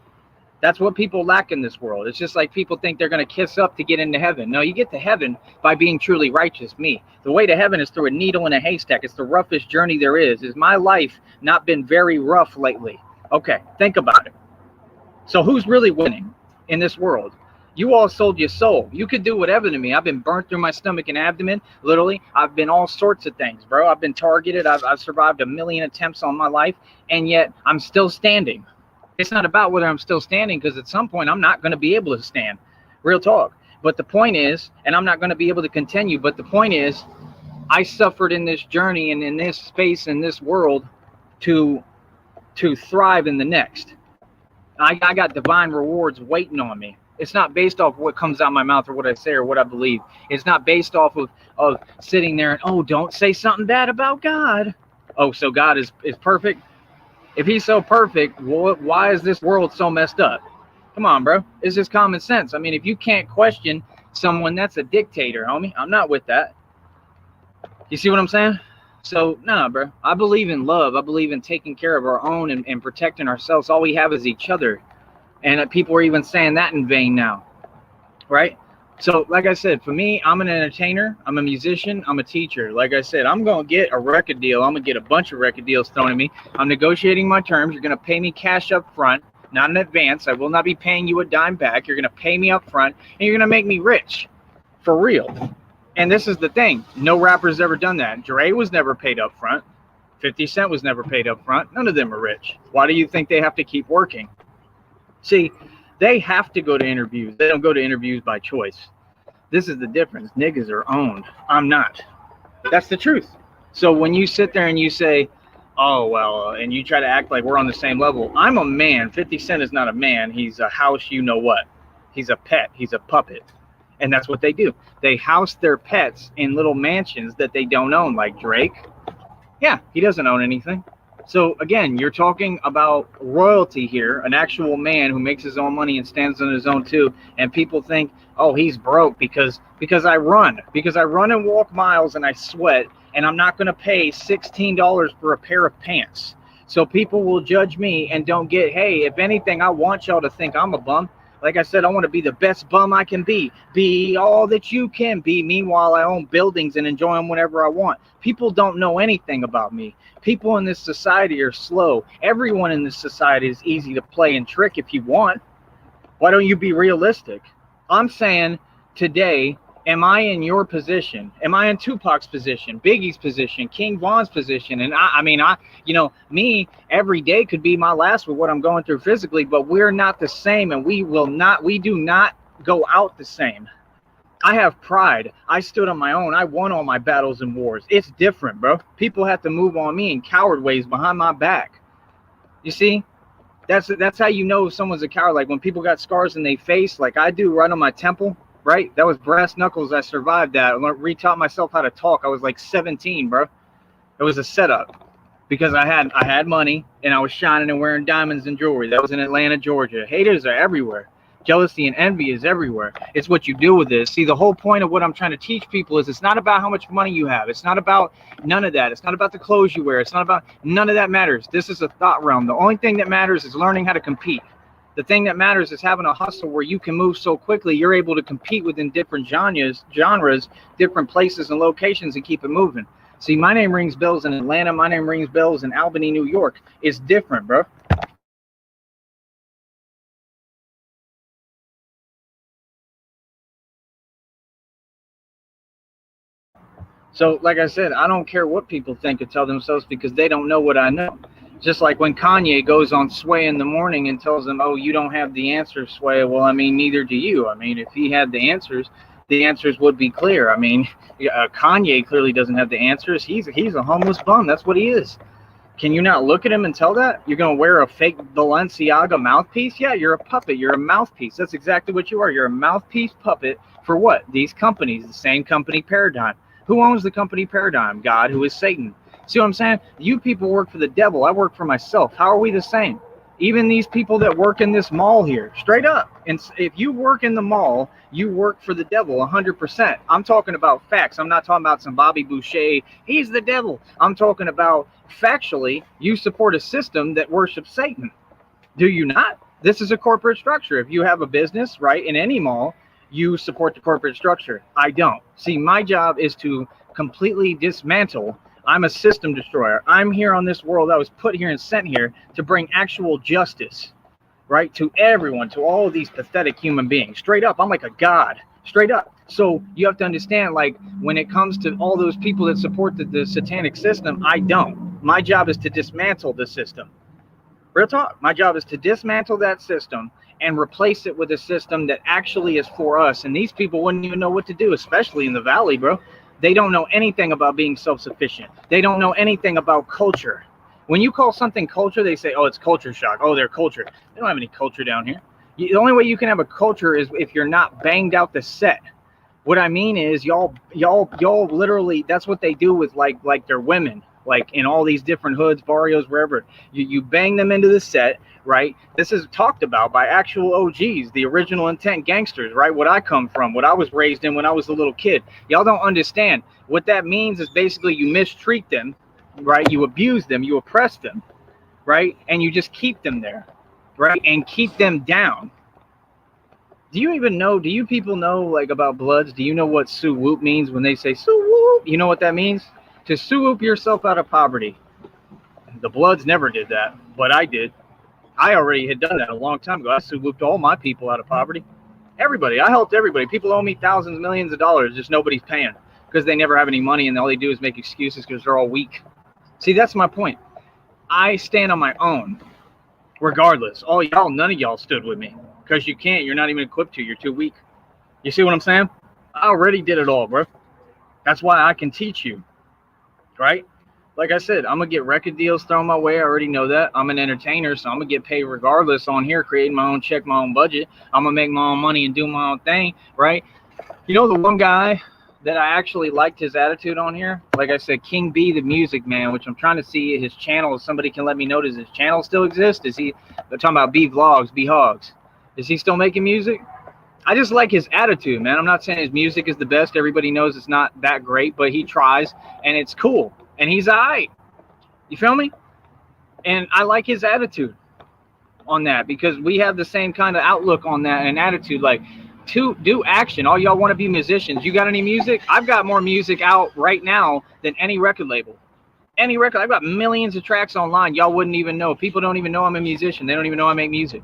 That's what people lack in this world. It's just like people think they're going to kiss up to get into heaven. No, you get to heaven by being truly righteous. Me. The way to heaven is through a needle in a haystack. It's the roughest journey there is. Is my life not been very rough lately? Okay, think about it. So who's really winning in this world? You all sold your soul. You could do whatever to me. I've been burnt through my stomach and abdomen. Literally, I've been all sorts of things, bro. I've been targeted. I've survived 1 million attempts on my life, and yet I'm still standing. It's not about whether I'm still standing, because at some point I'm not going to be able to stand. Real talk. But the point is, and I'm not going to be able to continue, but the point is, I suffered in this journey and in this space, in this world, to thrive in the next. I got divine rewards waiting on me. It's not based off what comes out of my mouth or what I say or what I believe. It's not based off of sitting there and, oh, don't say something bad about God. Oh, so God is perfect? If he's so perfect, why is this world so messed up? Come on, bro. It's just common sense. I mean, if you can't question someone, that's a dictator, homie. I'm not with that. You see what I'm saying? So, nah, bro. I believe in love. I believe in taking care of our own and protecting ourselves. All we have is each other. And people are even saying that in vain now, right? So, like I said, for me, I'm an entertainer, I'm a musician, I'm a teacher. Like I said, I'm going to get a record deal. I'm going to get a bunch of record deals thrown at me. I'm negotiating my terms. You're going to pay me cash up front, not in advance. I will not be paying you a dime back. You're going to pay me up front, and you're going to make me rich for real. And this is the thing. No rapper's ever done that. Dre was never paid up front. 50 Cent was never paid up front. None of them are rich. Why do you think they have to keep working? See, they have to go to interviews. They don't go to interviews by choice. This is the difference. Niggas are owned. I'm not. That's the truth. So when you sit there and you say, oh, well, and you try to act like we're on the same level, I'm a man. 50 Cent is not a man. He's a house, you know what. He's a pet. He's a puppet. And that's what they do. They house their pets in little mansions that they don't own, like Drake. Yeah, he doesn't own anything. So again, you're talking about royalty here, an actual man who makes his own money and stands on his own too. And people think, oh, he's broke because I run and walk miles and I sweat, and I'm not going to pay $16 for a pair of pants. So people will judge me and don't get, hey, if anything, I want y'all to think I'm a bum. Like I said, I want to be the best bum I can be. Be all that you can be. Meanwhile, I own buildings and enjoy them whenever I want. People don't know anything about me. People in this society are slow. Everyone in this society is easy to play and trick if you want. Why don't you be realistic? I'm saying today, am I in your position? Am I in Tupac's position, Biggie's position, King Von's position? And I mean, me every day could be my last with what I'm going through physically, but we're not the same, and we do not go out the same. I have pride. I stood on my own. I won all my battles and wars. It's different, bro. People have to move on me in coward ways behind my back. You see? That's how you know if someone's a coward. Like when people got scars in their face, like I do right on my temple, right? That was brass knuckles. I survived that. I retaught myself how to talk. I was like 17, bro. It was a setup because I had money and I was shining and wearing diamonds and jewelry. That was in Atlanta, Georgia. Haters are everywhere. Jealousy and envy is everywhere. It's what you do with this. See, the whole point of what I'm trying to teach people is it's not about how much money you have. It's not about none of that. It's not about the clothes you wear. It's not about none of that matters. This is a thought realm. The only thing that matters is learning how to compete. The thing that matters is having a hustle where you can move so quickly, you're able to compete within different genres, different places and locations and keep it moving. See, my name rings bells in Atlanta. My name rings bells in Albany, New York. It's different, bro. So, like I said, I don't care what people think or tell themselves because they don't know what I know. Just like when Kanye goes on Sway in the morning and tells them, oh, you don't have the answers, Sway. Well, I mean, neither do you. I mean, if he had the answers would be clear. I mean, Kanye clearly doesn't have the answers. He's a homeless bum. That's what he is. Can you not look at him and tell that? You're going to wear a fake Balenciaga mouthpiece? Yeah, you're a puppet. You're a mouthpiece. That's exactly what you are. You're a mouthpiece puppet for what? These companies, the same company paradigm. Who owns the company paradigm? God, who is Satan. See what I'm saying? You people work for the devil. I work for myself. How are we the same? Even these people that work in this mall here, straight up. And if you work in the mall, you work for the devil 100%. I'm talking about facts. I'm not talking about some Bobby Boucher. He's the devil. I'm talking about factually, you support a system that worships Satan. Do you not? This is a corporate structure. If you have a business, right, in any mall, you support the corporate structure. I don't. See, my job is to completely dismantle. I'm a system destroyer. I'm here on this world. I was put here and sent here to bring actual justice, right, to everyone, to all of these pathetic human beings. Straight up, I'm like a god. Straight up. So you have to understand, like, when it comes to all those people that support the satanic system, I don't. My job is to dismantle the system. Real talk. My job is to dismantle that system and replace it with a system that actually is for us. And these people wouldn't even know what to do, especially in the Valley, bro. They don't know anything about being self-sufficient. They don't know anything about culture. When you call something culture, they say, oh, it's culture shock. Oh, they're culture. They don't have any culture down here. The only way you can have a culture is if you're not banged out the set. What I mean is y'all literally, that's what they do with like their women, like in all these different hoods, barrios, wherever. You bang them into the set, right? This is talked about by actual OGs, the original intent gangsters, right? What I come from, what I was raised in when I was a little kid. Y'all don't understand. What that means is basically you mistreat them, right? You abuse them, you oppress them, right? And you just keep them there, right? And keep them down. Do you even know? Do you people know like about Bloods? Do you know what Sue Whoop means when they say Sue Whoop? You know what that means? To Sue Whoop yourself out of poverty. The Bloods never did that, but I did. I already had done that a long time ago. I Sue Whooped all my people out of poverty. Everybody. I helped everybody. People owe me thousands, millions of dollars. Just nobody's paying because they never have any money and all they do is make excuses because they're all weak. See, that's my point. I stand on my own, regardless. All y'all, none of y'all stood with me because you can't. You're not even equipped to. You're too weak. You see what I'm saying? I already did it all, bro. That's why I can teach you, right? Like I said, I'm going to get record deals thrown my way. I already know that. I'm an entertainer, so I'm going to get paid regardless on here, creating my own check, my own budget. I'm going to make my own money and do my own thing, right? You know the one guy that I actually liked his attitude on here? Like I said, King B, the Music Man, which I'm trying to see his channel. If somebody can let me know, does his channel still exist? They're talking about B Vlogs, B Hogs. Is he still making music? I just like his attitude, man. I'm not saying his music is the best. Everybody knows it's not that great, but he tries, and it's cool. And he's all right. You feel me? And I like his attitude on that because we have the same kind of outlook on that and attitude. Like, to do action. All y'all want to be musicians. You got any music? I've got more music out right now than any record label. Any record. I've got millions of tracks online. Y'all wouldn't even know. People don't even know I'm a musician. They don't even know I make music.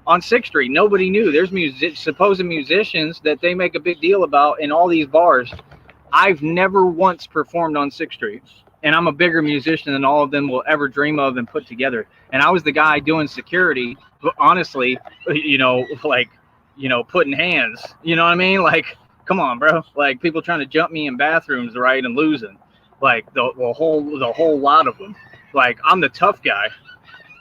On 6th Street, nobody knew. There's supposed musicians that they make a big deal about in all these bars. I've never once performed on 6th Street, and I'm a bigger musician than all of them will ever dream of and put together. And I was the guy doing security, honestly, putting hands. You know what I mean? Like, come on, bro. Like, people trying to jump me in bathrooms, right, and losing. Like, the whole lot of them. Like, I'm the tough guy.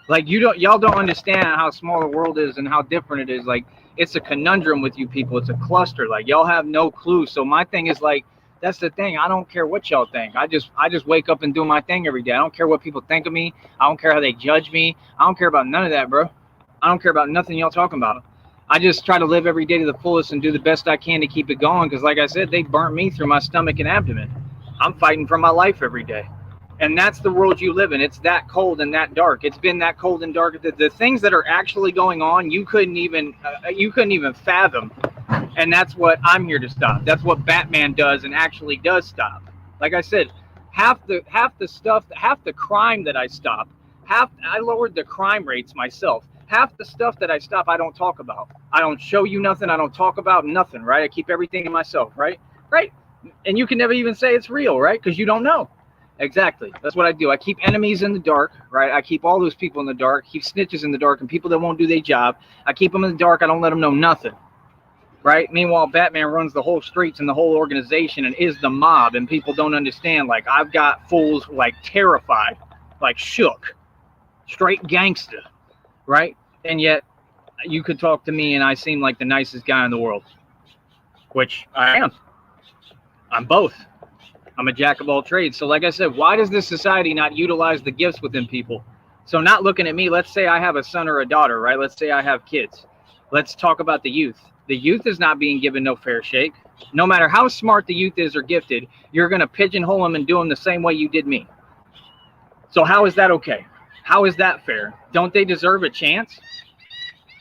Like, y'all don't understand how small the world is and how different it is. Like, it's a conundrum with you people. It's a cluster. Like, y'all have no clue. So my thing is, like, that's the thing. I don't care what y'all think. I just wake up and do my thing every day. I don't care what people think of me. I don't care how they judge me. I don't care about none of that, bro. I don't care about nothing y'all talking about. I just try to live every day to the fullest and do the best I can to keep it going. Because like I said, they burnt me through my stomach and abdomen. I'm fighting for my life every day. And that's the world you live in. It's that cold and that dark. It's been that cold and dark. The things that are actually going on, you couldn't even fathom. And that's what I'm here to stop. That's what Batman does and actually does stop. Like I said, half the crime that I stop, I lowered the crime rates myself. Half the stuff that I stop, I don't talk about. I don't show you nothing. I don't talk about nothing, right? I keep everything to myself, right? Right? And you can never even say it's real, right? Because you don't know. Exactly. That's what I do. I keep enemies in the dark, right? I keep all those people in the dark, keep snitches in the dark, and people that won't do their job. I keep them in the dark. I don't let them know nothing, right? Meanwhile, Batman runs the whole streets and the whole organization and is the mob, and people don't understand. Like, I've got fools, like, terrified, like, shook, straight gangster, right? And yet, you could talk to me, and I seem like the nicest guy in the world, which I am. I'm both. I'm a jack of all trades. So like I said, why does this society not utilize the gifts within people? So not looking at me, let's say I have a son or a daughter, right? Let's say I have kids. Let's talk about the youth. The youth is not being given no fair shake. No matter how smart the youth is or gifted, you're going to pigeonhole them and do them the same way you did me. So how is that okay? How is that fair? Don't they deserve a chance?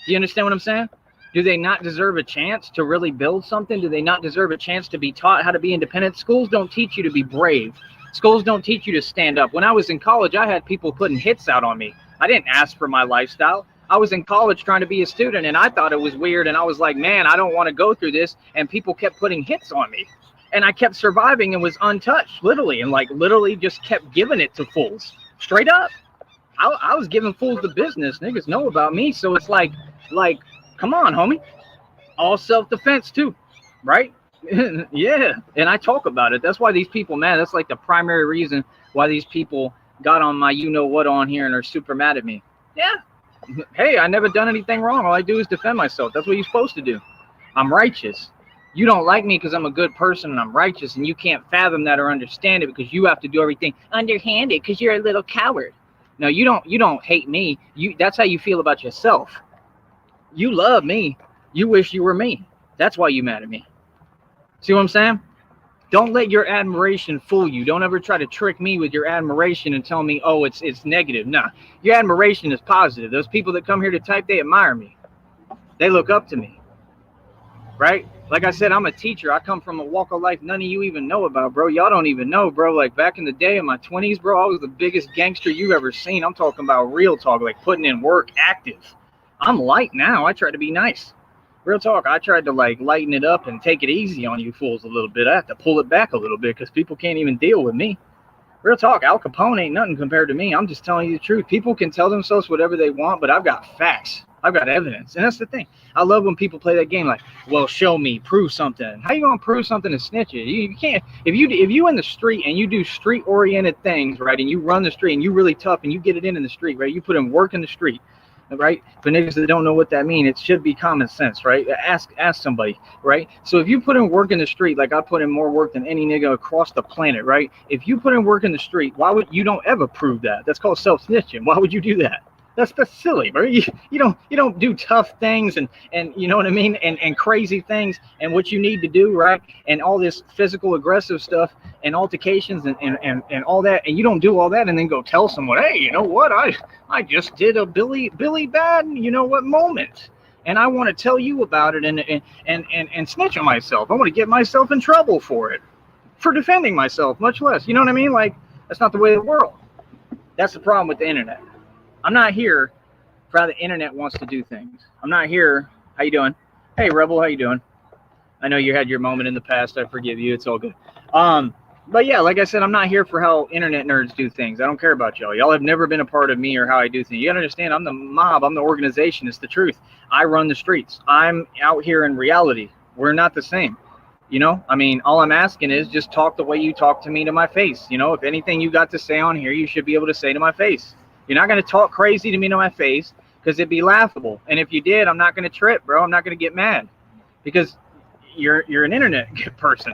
Do you understand what I'm saying? Do they not deserve a chance to really build something? Do they not deserve a chance to be taught how to be independent? Schools don't teach you to be brave. Schools don't teach you to stand up. When I was in college, I had people putting hits out on me. I didn't ask for my lifestyle. I was in college trying to be a student, and I thought it was weird, and I was like, man, I don't want to go through this, and people kept putting hits on me. And I kept surviving and was untouched, literally, and like literally just kept giving it to fools. Straight up. I was giving fools the business. Niggas know about me, so it's like, come on, homie. All self-defense too, right? Yeah, and I talk about it. That's why these people, man, that's like the primary reason why these people got on my you-know-what on here and are super mad at me. Yeah. Hey, I never done anything wrong. All I do is defend myself. That's what you're supposed to do. I'm righteous. You don't like me because I'm a good person and I'm righteous, and you can't fathom that or understand it because you have to do everything underhanded because you're a little coward. No, you don't hate me. That's how you feel about yourself. You love me. You wish you were me. That's why you mad at me. See what I'm saying? Don't let your admiration fool you. Don't ever try to trick me with your admiration and tell me, oh, it's negative. Nah, your admiration is positive. Those people that come here to type, they admire me. They look up to me. right? Like I said, I'm a teacher. I come from a walk of life none of you even know about, bro. Y'all don't even know, bro. Like back in the day in my 20s, bro, I was the biggest gangster you ever seen. I'm talking about real talk, like putting in work, active. I'm light now. I try to be nice. Real talk. I tried to like lighten it up and take it easy on you fools a little bit. I have to pull it back a little bit because people can't even deal with me. Real talk. Al Capone ain't nothing compared to me. I'm just telling you the truth. People can tell themselves whatever they want, but I've got facts. I've got evidence. And that's the thing. I love when people play that game like, well, show me, prove something. How you gonna prove something to snitch it? You can't. If you in the street and you do street oriented things, right, and you run the street and you really tough and you get it in the street, right? You put in work in the street, right? For niggas that don't know what that means, it should be common sense, right? Ask somebody, right? So if you put in work in the street, like I put in more work than any nigga across the planet, right? If you put in work in the street, why would you don't ever prove that? That's called self-snitching. Why would you do that? That's silly, bro. You don't do tough things and you know what I mean, and crazy things and what you need to do, right? And all this physical aggressive stuff and altercations and all that, and you don't do all that and then go tell someone, hey, you know what, I just did a Billy Bad, you know what, moment, and I want to tell you about it and snitch on myself. I want to get myself in trouble for it, for defending myself, much less, you know what I mean? Like, that's not the way of the world. That's the problem with the internet. I'm not here for how the internet wants to do things. I'm not here. How you doing? Hey, Rebel, how you doing? I know you had your moment in the past. I forgive you. It's all good. But yeah, like I said, I'm not here for how internet nerds do things. I don't care about y'all. Y'all have never been a part of me or how I do things. You gotta understand, I'm the mob. I'm the organization. It's the truth. I run the streets. I'm out here in reality. We're not the same. You know, I mean, all I'm asking is just talk the way you talk to me to my face. You know, if anything you got to say on here, you should be able to say to my face. You're not going to talk crazy to me to my face because it'd be laughable. And if you did, I'm not going to trip, bro. I'm not going to get mad because you're an internet person.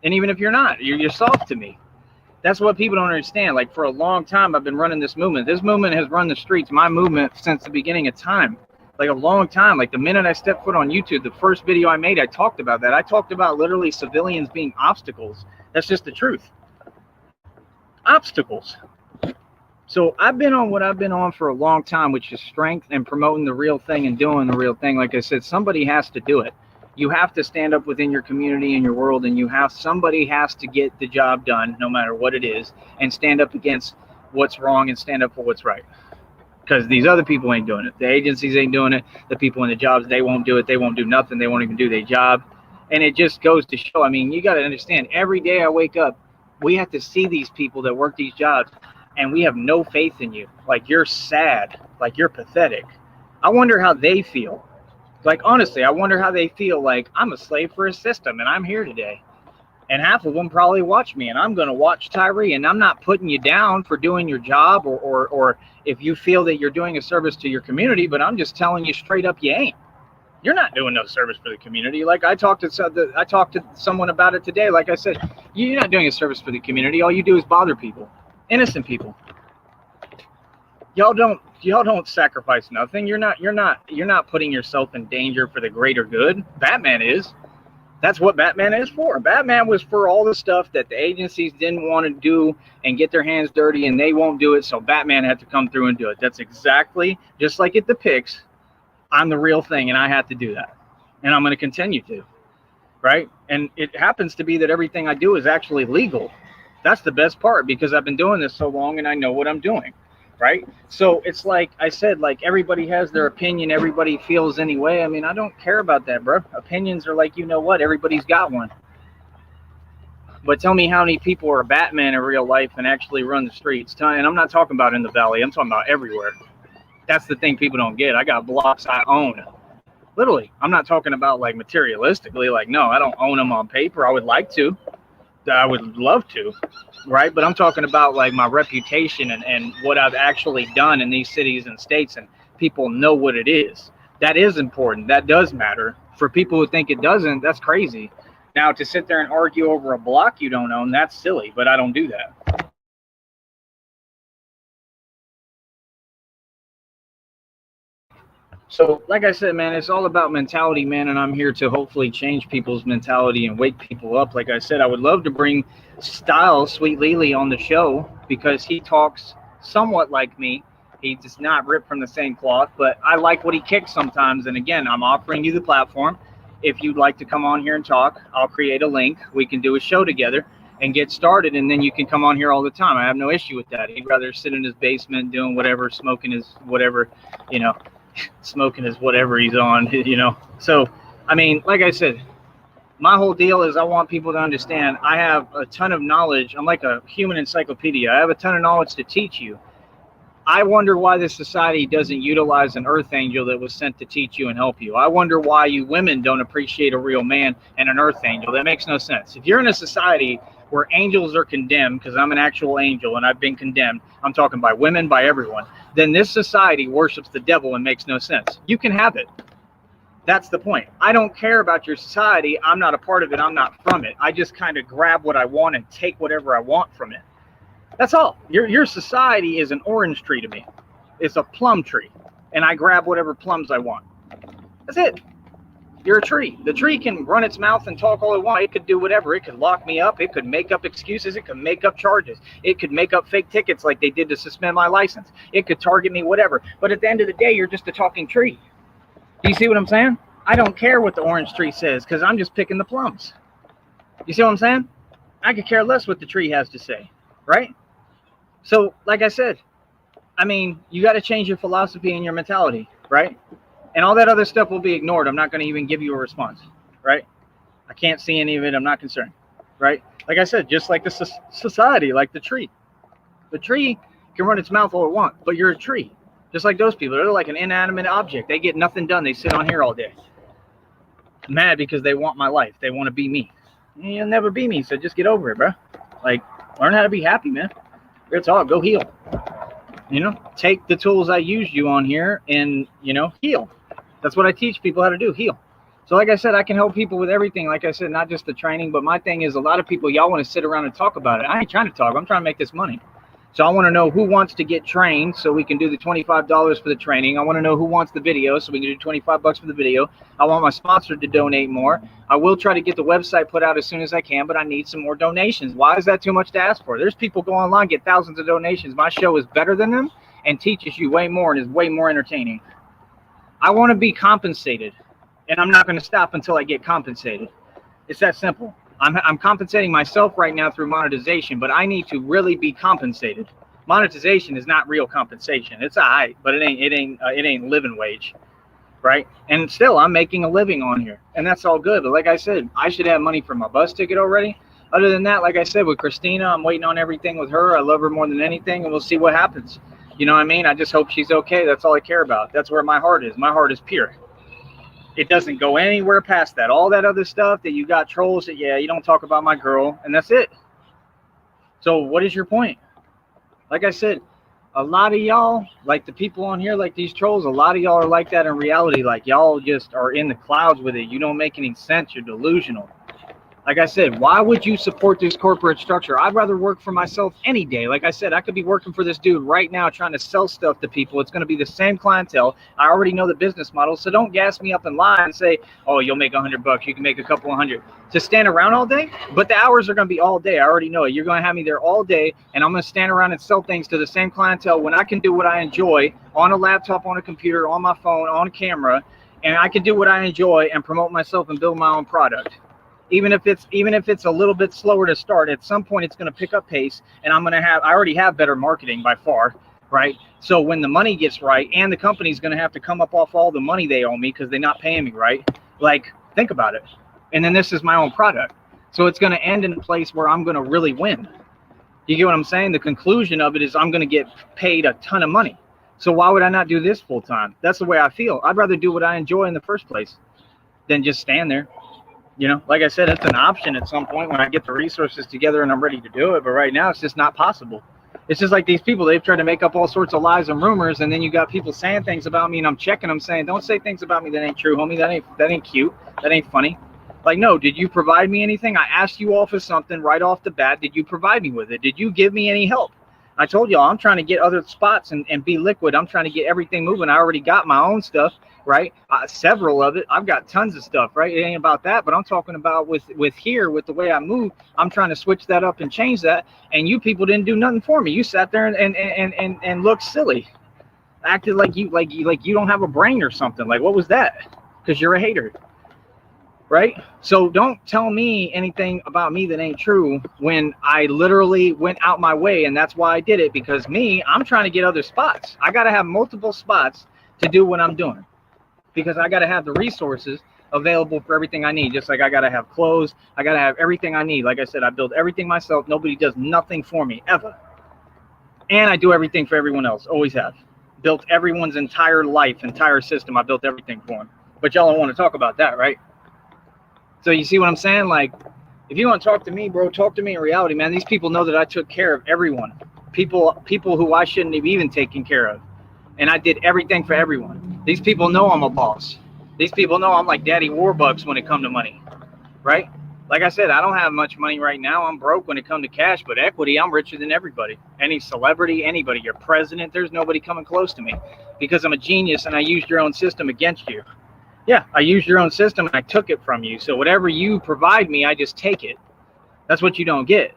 And even if you're not, you're soft to me. That's what people don't understand. Like, for a long time, I've been running this movement. This movement has run the streets, my movement, since the beginning of time. Like, a long time. Like, the minute I stepped foot on YouTube, the first video I made, I talked about that. I talked about literally civilians being obstacles. That's just the truth. Obstacles. So I've been on what I've been on for a long time, which is strength and promoting the real thing and doing the real thing. Like I said, somebody has to do it. You have to stand up within your community and your world, and somebody has to get the job done, no matter what it is, and stand up against what's wrong and stand up for what's right. Because these other people ain't doing it. The agencies ain't doing it. The people in the jobs, they won't do it. They won't do nothing. They won't even do their job. And it just goes to show, I mean, you got to understand, every day I wake up, we have to see these people that work these jobs, and we have no faith in you. Like, you're sad. Like, you're pathetic. I wonder how they feel. Like, honestly, I wonder how they feel. Like, I'm a slave for a system, and I'm here today. And half of them probably watch me, and I'm going to watch Tyree. And I'm not putting you down for doing your job or if you feel that you're doing a service to your community, but I'm just telling you straight up, you ain't. You're not doing no service for the community. Like, I talked to someone about it today. Like I said, you're not doing a service for the community. All you do is bother people. Innocent people. Y'all don't sacrifice nothing. You're not putting yourself in danger for the greater good. Batman is. That's what Batman is for. Batman was for all the stuff that the agencies didn't want to do and get their hands dirty, and they won't do it, so Batman had to come through and do it. That's exactly, just like it depicts, I'm the real thing, and I have to do that. And I'm going to continue to, right? And it happens to be that everything I do is actually legal. That's the best part, because I've been doing this so long and I know what I'm doing, right? So it's like I said, like, everybody has their opinion. Everybody feels any way. I mean, I don't care about that, bro. Opinions are like, you know what? Everybody's got one. But tell me how many people are Batman in real life and actually run the streets. And I'm not talking about in the valley. I'm talking about everywhere. That's the thing people don't get. I got blocks I own. Literally. I'm not talking about like materialistically. Like, no, I don't own them on paper. I would like to. I would love to, right? But I'm talking about like my reputation and what I've actually done in these cities and states, and people know what it is. That is important. That does matter. For people who think it doesn't, that's crazy. Now, to sit there and argue over a block you don't own, that's silly, but I don't do that. So, like I said, man, it's all about mentality, man, and I'm here to hopefully change people's mentality and wake people up. Like I said, I would love to bring Styles, Sweet Lily, on the show because he talks somewhat like me. He does not rip from the same cloth, but I like what he kicks sometimes. And again, I'm offering you the platform. if you'd like to come on here and talk, I'll create a link. We can do a show together and get started, and then you can come on here all the time. I have no issue with that. He'd rather sit in his basement doing whatever, smoking his whatever, you know, smoking his whatever he's on, you know. So, I mean, like I said, my whole deal is I want people to understand I have a ton of knowledge. I'm like a human encyclopedia. I have a ton of knowledge to teach you. I wonder why this society doesn't utilize an earth angel that was sent to teach you and help you. I wonder why you women don't appreciate a real man and an earth angel. That makes no sense. If you're in a society where angels are condemned, because I'm an actual angel and I've been condemned, I'm talking by women, by everyone, then this society worships the devil and makes no sense. You can have it. That's the point. I don't care about your society. I'm not a part of it. I'm not from it. I just kind of grab what I want and take whatever I want from it. That's all. Your society is an orange tree to me. It's a plum tree. And I grab whatever plums I want. That's it. You're a tree. The tree can run its mouth and talk all it wants. It could do whatever. It could lock me up. It could make up excuses. It could make up charges. It could make up fake tickets like they did to suspend my license. It could target me, whatever. But at the end of the day, you're just a talking tree. Do you see what I'm saying? I don't care what the orange tree says because I'm just picking the plums. You see what I'm saying? I could care less what the tree has to say, right? So, like I said, I mean, you got to change your philosophy and your mentality, right? And all that other stuff will be ignored. I'm not going to even give you a response, right? I can't see any of it. I'm not concerned, right? Like I said, just like the society, like the tree. The tree can run its mouth all it wants, but you're a tree. Just like those people. They're like an inanimate object. They get nothing done. They sit on here all day. Mad because they want my life. They want to be me. You'll never be me, so just get over it, bro. Like, learn how to be happy, man. Real talk. Go heal. You know, take the tools I used you on here and, you know, heal. That's what I teach people how to do, heal. So like I said, I can help people with everything. Like I said, not just the training, but my thing is a lot of people, y'all want to sit around and talk about it. I ain't trying to talk. I'm trying to make this money. So I want to know who wants to get trained so we can do the $25 for the training. I want to know who wants the video so we can do $25 for the video. I want my sponsor to donate more. I will try to get the website put out as soon as I can, but I need some more donations. Why is that too much to ask for? There's people go online, get thousands of donations. My show is better than them and teaches you way more and is way more entertaining. I want to be compensated, and I'm not going to stop until I get compensated. It's that simple. I'm compensating myself right now through monetization, but I need to really be compensated. Monetization is not real compensation. It's all right, but it ain't living wage, right? And still, I'm making a living on here, and that's all good. But like I said, I should have money for my bus ticket already. Other than that, like I said, with Christina, I'm waiting on everything with her. I love her more than anything, and we'll see what happens. You know what I mean? I just hope she's okay. That's all I care about. That's where my heart is. My heart is pure. It doesn't go anywhere past that. All that other stuff that you got trolls that, yeah, you don't talk about my girl, and that's it. So what is your point? Like I said, a lot of y'all, like the people on here, like these trolls, a lot of y'all are like that in reality. Like y'all just are in the clouds with it. You don't make any sense. You're delusional. Like I said, why would you support this corporate structure? I'd rather work for myself any day. Like I said, I could be working for this dude right now trying to sell stuff to people. It's going to be the same clientele. I already know the business model. So don't gas me up and lie and say, oh, you'll make $100. You can make a couple of hundred. To stand around all day? But the hours are going to be all day. I already know it. You're going to have me there all day, and I'm going to stand around and sell things to the same clientele when I can do what I enjoy on a laptop, on a computer, on my phone, on camera, and I can do what I enjoy and promote myself and build my own product. Even if it's a little bit slower to start, at some point it's going to pick up pace, and I already have better marketing by far, right? So when the money gets right, and the company's going to have to come up off all the money they owe me because they're not paying me right, like, think about it. And then this is my own product. So it's going to end in a place where I'm going to really win. You get what I'm saying? The conclusion of it is I'm going to get paid a ton of money. So why would I not do this full time? That's the way I feel. I'd rather do what I enjoy in the first place than just stand there. You know, like I said, it's an option at some point when I get the resources together and I'm ready to do it. But right now, it's just not possible. It's just like these people, they've tried to make up all sorts of lies and rumors. And then you got people saying things about me, and I'm checking them saying, don't say things about me that ain't true, homie. That ain't cute. That ain't funny. Like, no, did you provide me anything? I asked you all for something right off the bat. Did you provide me with it? Did you give me any help? I told y'all I'm trying to get other spots and be liquid. I'm trying to get everything moving. I already got my own stuff. Right, several of it. I've got tons of stuff. Right, it ain't about that, but I'm talking about with the way I move. I'm trying to switch that up and change that. And you people didn't do nothing for me. You sat there and looked silly, acted like you don't have a brain or something. Like, what was that? Because you're a hater. right? So don't tell me anything about me that ain't true when I literally went out my way, and that's why I did it, because I'm trying to get other spots. I got to have multiple spots to do what I'm doing, because I got to have the resources available for everything I need. Just like I got to have clothes, I got to have everything I need. Like I said, I build everything myself. Nobody does nothing for me ever. And I do everything for everyone else. Always have. Built everyone's entire life, entire system. I built everything for them. But y'all don't want to talk about that, right? So you see what I'm saying? Like, if you want to talk to me, bro, talk to me in reality, man. These people know that I took care of everyone. People who I shouldn't have even taken care of. And I did everything for everyone. These people know I'm a boss. These people know I'm like Daddy Warbucks when it comes to money, right? Like I said, I don't have much money right now. I'm broke when it comes to cash, but equity, I'm richer than everybody. Any celebrity, anybody, your president, there's nobody coming close to me, because I'm a genius and I used your own system against you. Yeah, I used your own system and I took it from you. So whatever you provide me, I just take it. That's what you don't get.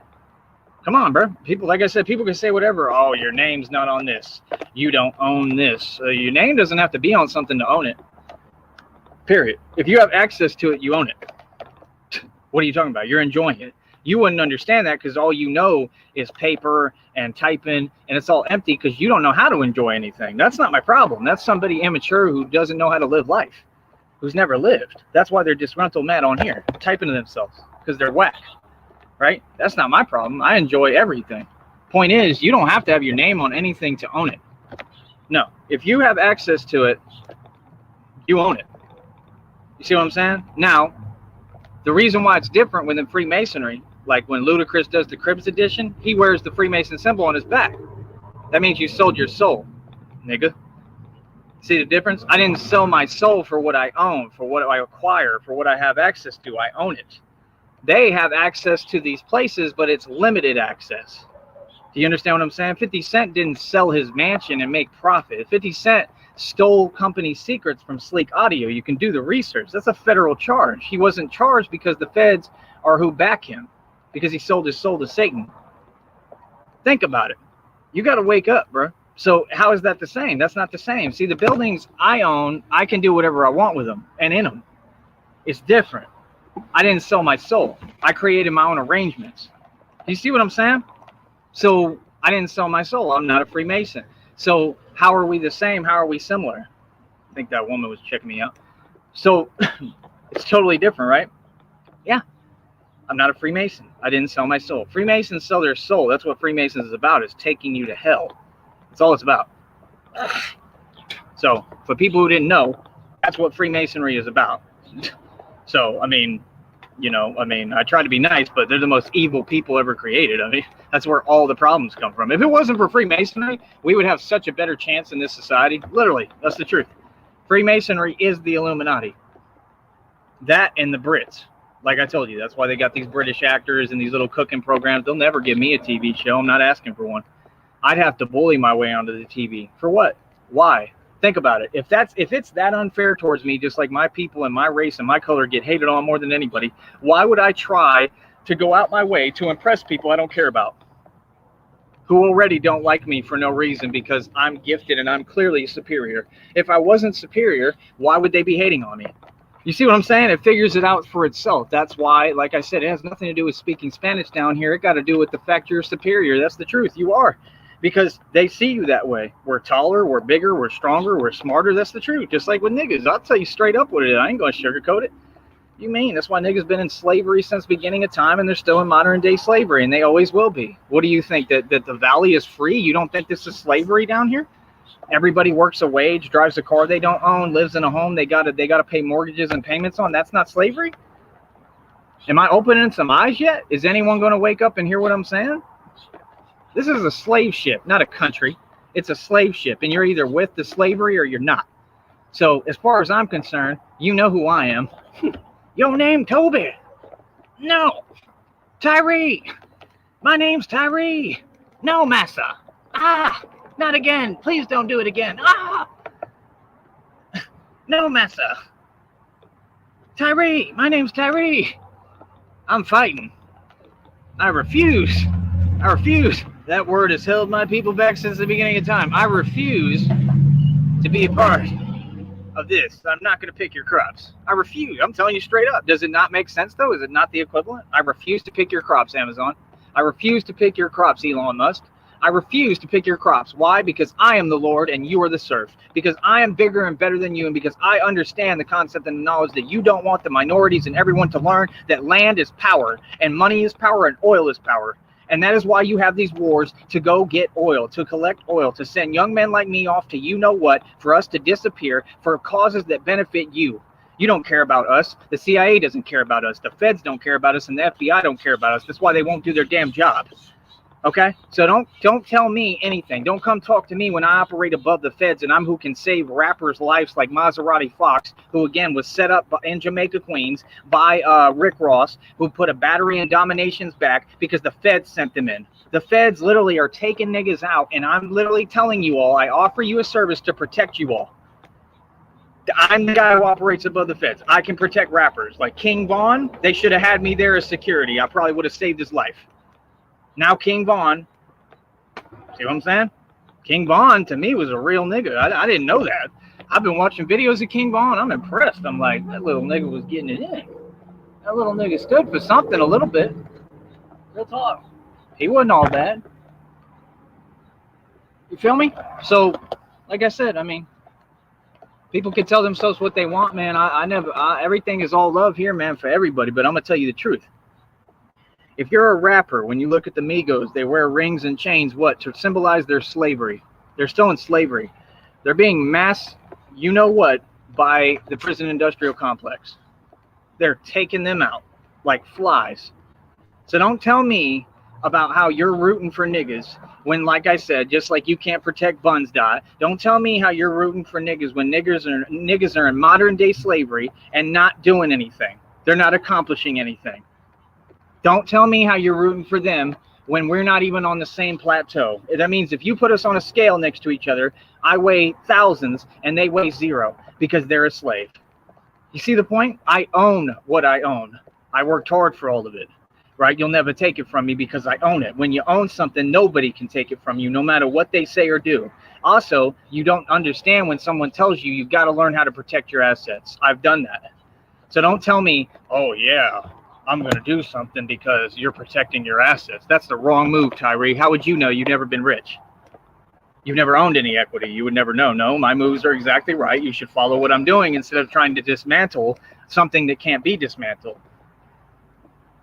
Come on, bro. People, like I said, people can say whatever. Oh, your name's not on this. You don't own this. Your name doesn't have to be on something to own it. Period. If you have access to it, you own it. What are you talking about? You're enjoying it. You wouldn't understand that because all you know is paper and typing, and it's all empty because you don't know how to enjoy anything. That's not my problem. That's somebody immature who doesn't know how to live life, who's never lived. That's why they're disgruntled mad on here, typing to themselves because they're whack, right? That's not my problem. I enjoy everything. Point is, you don't have to have your name on anything to own it. No, if you have access to it, you own it. You see what I'm saying? Now, the reason why it's different within Freemasonry, like when Ludacris does the Cribs edition, he wears the Freemason symbol on his back. That means you sold your soul, nigga. See the difference? I didn't sell my soul for what I own, for what I acquire, for what I have access to. I own it. They have access to these places, but it's limited access. Do you understand what I'm saying? 50 Cent didn't sell his mansion and make profit. 50 Cent stole company secrets from Sleek Audio. You can do the research. That's a federal charge. He wasn't charged because the feds are who back him, because he sold his soul to Satan. Think about it. You got to wake up, bro. So how is that the same? That's not the same. See, the buildings I own, I can do whatever I want with them and in them. It's different. I didn't sell my soul. I created my own arrangements. You see what I'm saying? So I didn't sell my soul. I'm not a Freemason. So how are we the same? How are we similar? I think that woman was checking me out. So it's totally different, right? Yeah. I'm not a Freemason. I didn't sell my soul. Freemasons sell their soul. That's what Freemasons is about, is taking you to hell. That's all it's about. So for people who didn't know, that's what Freemasonry is about. So, I mean, I try to be nice, but they're the most evil people ever created. I mean, that's where all the problems come from. If it wasn't for Freemasonry, we would have such a better chance in this society. Literally, that's the truth. Freemasonry is the Illuminati. That and the Brits. Like I told you, that's why they got these British actors and these little cooking programs. They'll never give me a TV show. I'm not asking for one. I'd have to bully my way onto the TV. For what? Why? Think about it. If it's that unfair towards me, just like my people and my race and my color get hated on more than anybody, why would I try to go out my way to impress people I don't care about, who already don't like me for no reason because I'm gifted and I'm clearly superior? If I wasn't superior, why would they be hating on me? You see what I'm saying? It figures it out for itself. That's why, like I said, it has nothing to do with speaking Spanish down here. It got to do with the fact you're superior. That's the truth. You are. Because they see you that way. We're taller, we're bigger, we're stronger, we're smarter. That's the truth. Just like with niggas. I'll tell you straight up what it is. I ain't going to sugarcoat it. You mean? That's why niggas been in slavery since the beginning of time, and they're still in modern day slavery, and they always will be. What do you think? That the valley is free? You don't think this is slavery down here? Everybody works a wage, drives a car they don't own, lives in a home they gotta pay mortgages and payments on. That's not slavery? Am I opening some eyes yet? Is anyone going to wake up and hear what I'm saying? This is a slave ship, not a country. It's a slave ship, and you're either with the slavery or you're not. So as far as I'm concerned, you know who I am. Your name, Toby? No. Tyree. My name's Tyree. No, massa. Not again. Please don't do it again. No, massa. Tyree. My name's Tyree. I'm fighting. I refuse. That word has held my people back since the beginning of time. I refuse to be a part of this. I'm not going to pick your crops. I refuse. I'm telling you straight up. Does it not make sense, though? Is it not the equivalent? I refuse to pick your crops, Amazon. I refuse to pick your crops, Elon Musk. I refuse to pick your crops. Why? Because I am the Lord and you are the serf. Because I am bigger and better than you, and because I understand the concept and the knowledge that you don't want the minorities and everyone to learn that land is power, and money is power, and oil is power. And that is why you have these wars to go get oil, to collect oil, to send young men like me off to you know what, for us to disappear for causes that benefit you. You don't care about us. The CIA doesn't care about us. The feds don't care about us, and the FBI don't care about us. That's why they won't do their damn job. Okay, so don't tell me anything. Don't come talk to me when I operate above the feds and I'm who can save rappers' lives like Maserati Fox, who again was set up in Jamaica, Queens by Rick Ross, who put a battery in Domination's back because the feds sent them in. The feds literally are taking niggas out, and I'm literally telling you all, I offer you a service to protect you all. I'm the guy who operates above the feds. I can protect rappers like King Von. They should have had me there as security. I probably would have saved his life. Now King Von, see what I'm saying? King Von to me was a real nigga. I didn't know that. I've been watching videos of King Von. I'm impressed. I'm like, that little nigga was getting it in. That little nigga stood for something a little bit. Real talk. He wasn't all bad. You feel me? So, like I said, I mean, people can tell themselves what they want, man. Everything is all love here, man, for everybody. But I'm gonna tell you the truth. If you're a rapper, when you look at the Migos, they wear rings and chains, what? To symbolize their slavery. They're still in slavery. They're being mass, you know what, by the prison industrial complex. They're taking them out like flies. So don't tell me about how you're rooting for niggas when, like I said, just like you can't protect Buns Dot, don't tell me how you're rooting for niggas when niggas are in modern day slavery and not doing anything. They're not accomplishing anything. Don't tell me how you're rooting for them when we're not even on the same plateau. That means if you put us on a scale next to each other, I weigh thousands and they weigh zero because they're a slave. You see the point? I own what I own. I worked hard for all of it, right? You'll never take it from me because I own it. When you own something, nobody can take it from you, no matter what they say or do. Also, you don't understand when someone tells you you've got to learn how to protect your assets. I've done that. So don't tell me, oh yeah, I'm going to do something because you're protecting your assets. That's the wrong move, Tyree. How would you know? You've never been rich. You've never owned any equity. You would never know. No, my moves are exactly right. You should follow what I'm doing instead of trying to dismantle something that can't be dismantled.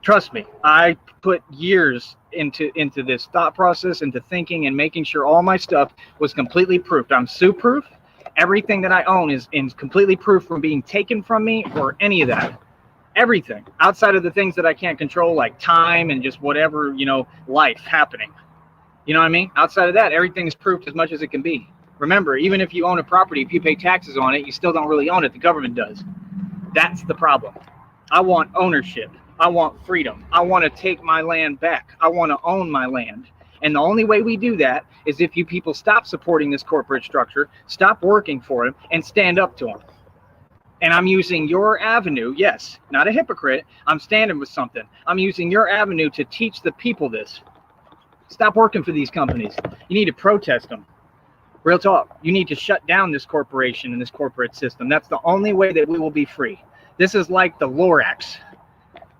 Trust me, I put years into this thought process, into thinking and making sure all my stuff was completely proofed. I'm sue-proof. Everything that I own is completely proof from being taken from me or any of that. Everything outside of the things that I can't control, like time and just whatever, life happening. You know what I mean? Outside of that, everything is proofed as much as it can be. Remember, even if you own a property, if you pay taxes on it, you still don't really own it. The government does. That's the problem. I want ownership. I want freedom. I want to take my land back. I want to own my land. And the only way we do that is if you people stop supporting this corporate structure, stop working for them, and stand up to them. And I'm using your avenue, yes, not a hypocrite. I'm standing with something. I'm using your avenue to teach the people this. Stop working for these companies. You need to protest them. Real talk. You need to shut down this corporation and this corporate system. That's the only way that we will be free. This is like the Lorax.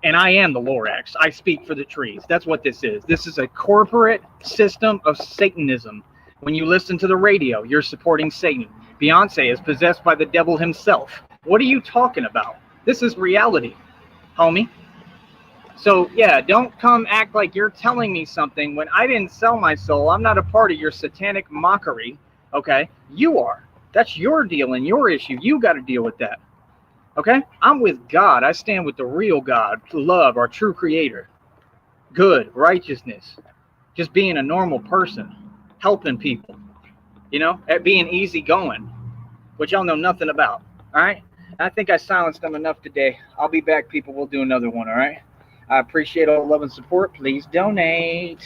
And I am the Lorax. I speak for the trees. That's what this is. This is a corporate system of Satanism. When you listen to the radio, you're supporting Satan. Beyonce is possessed by the devil himself. What are you talking about? This is reality, homie. So, yeah, don't come act like you're telling me something when I didn't sell my soul. I'm not a part of your satanic mockery, okay? You are. That's your deal and your issue. You got to deal with that, okay? I'm with God. I stand with the real God, love, our true creator. Good, righteousness, just being a normal person, helping people, at being easygoing, which y'all know nothing about, all right? I think I silenced them enough today. I'll be back, people. We'll do another one, all right? I appreciate all the love and support. Please donate.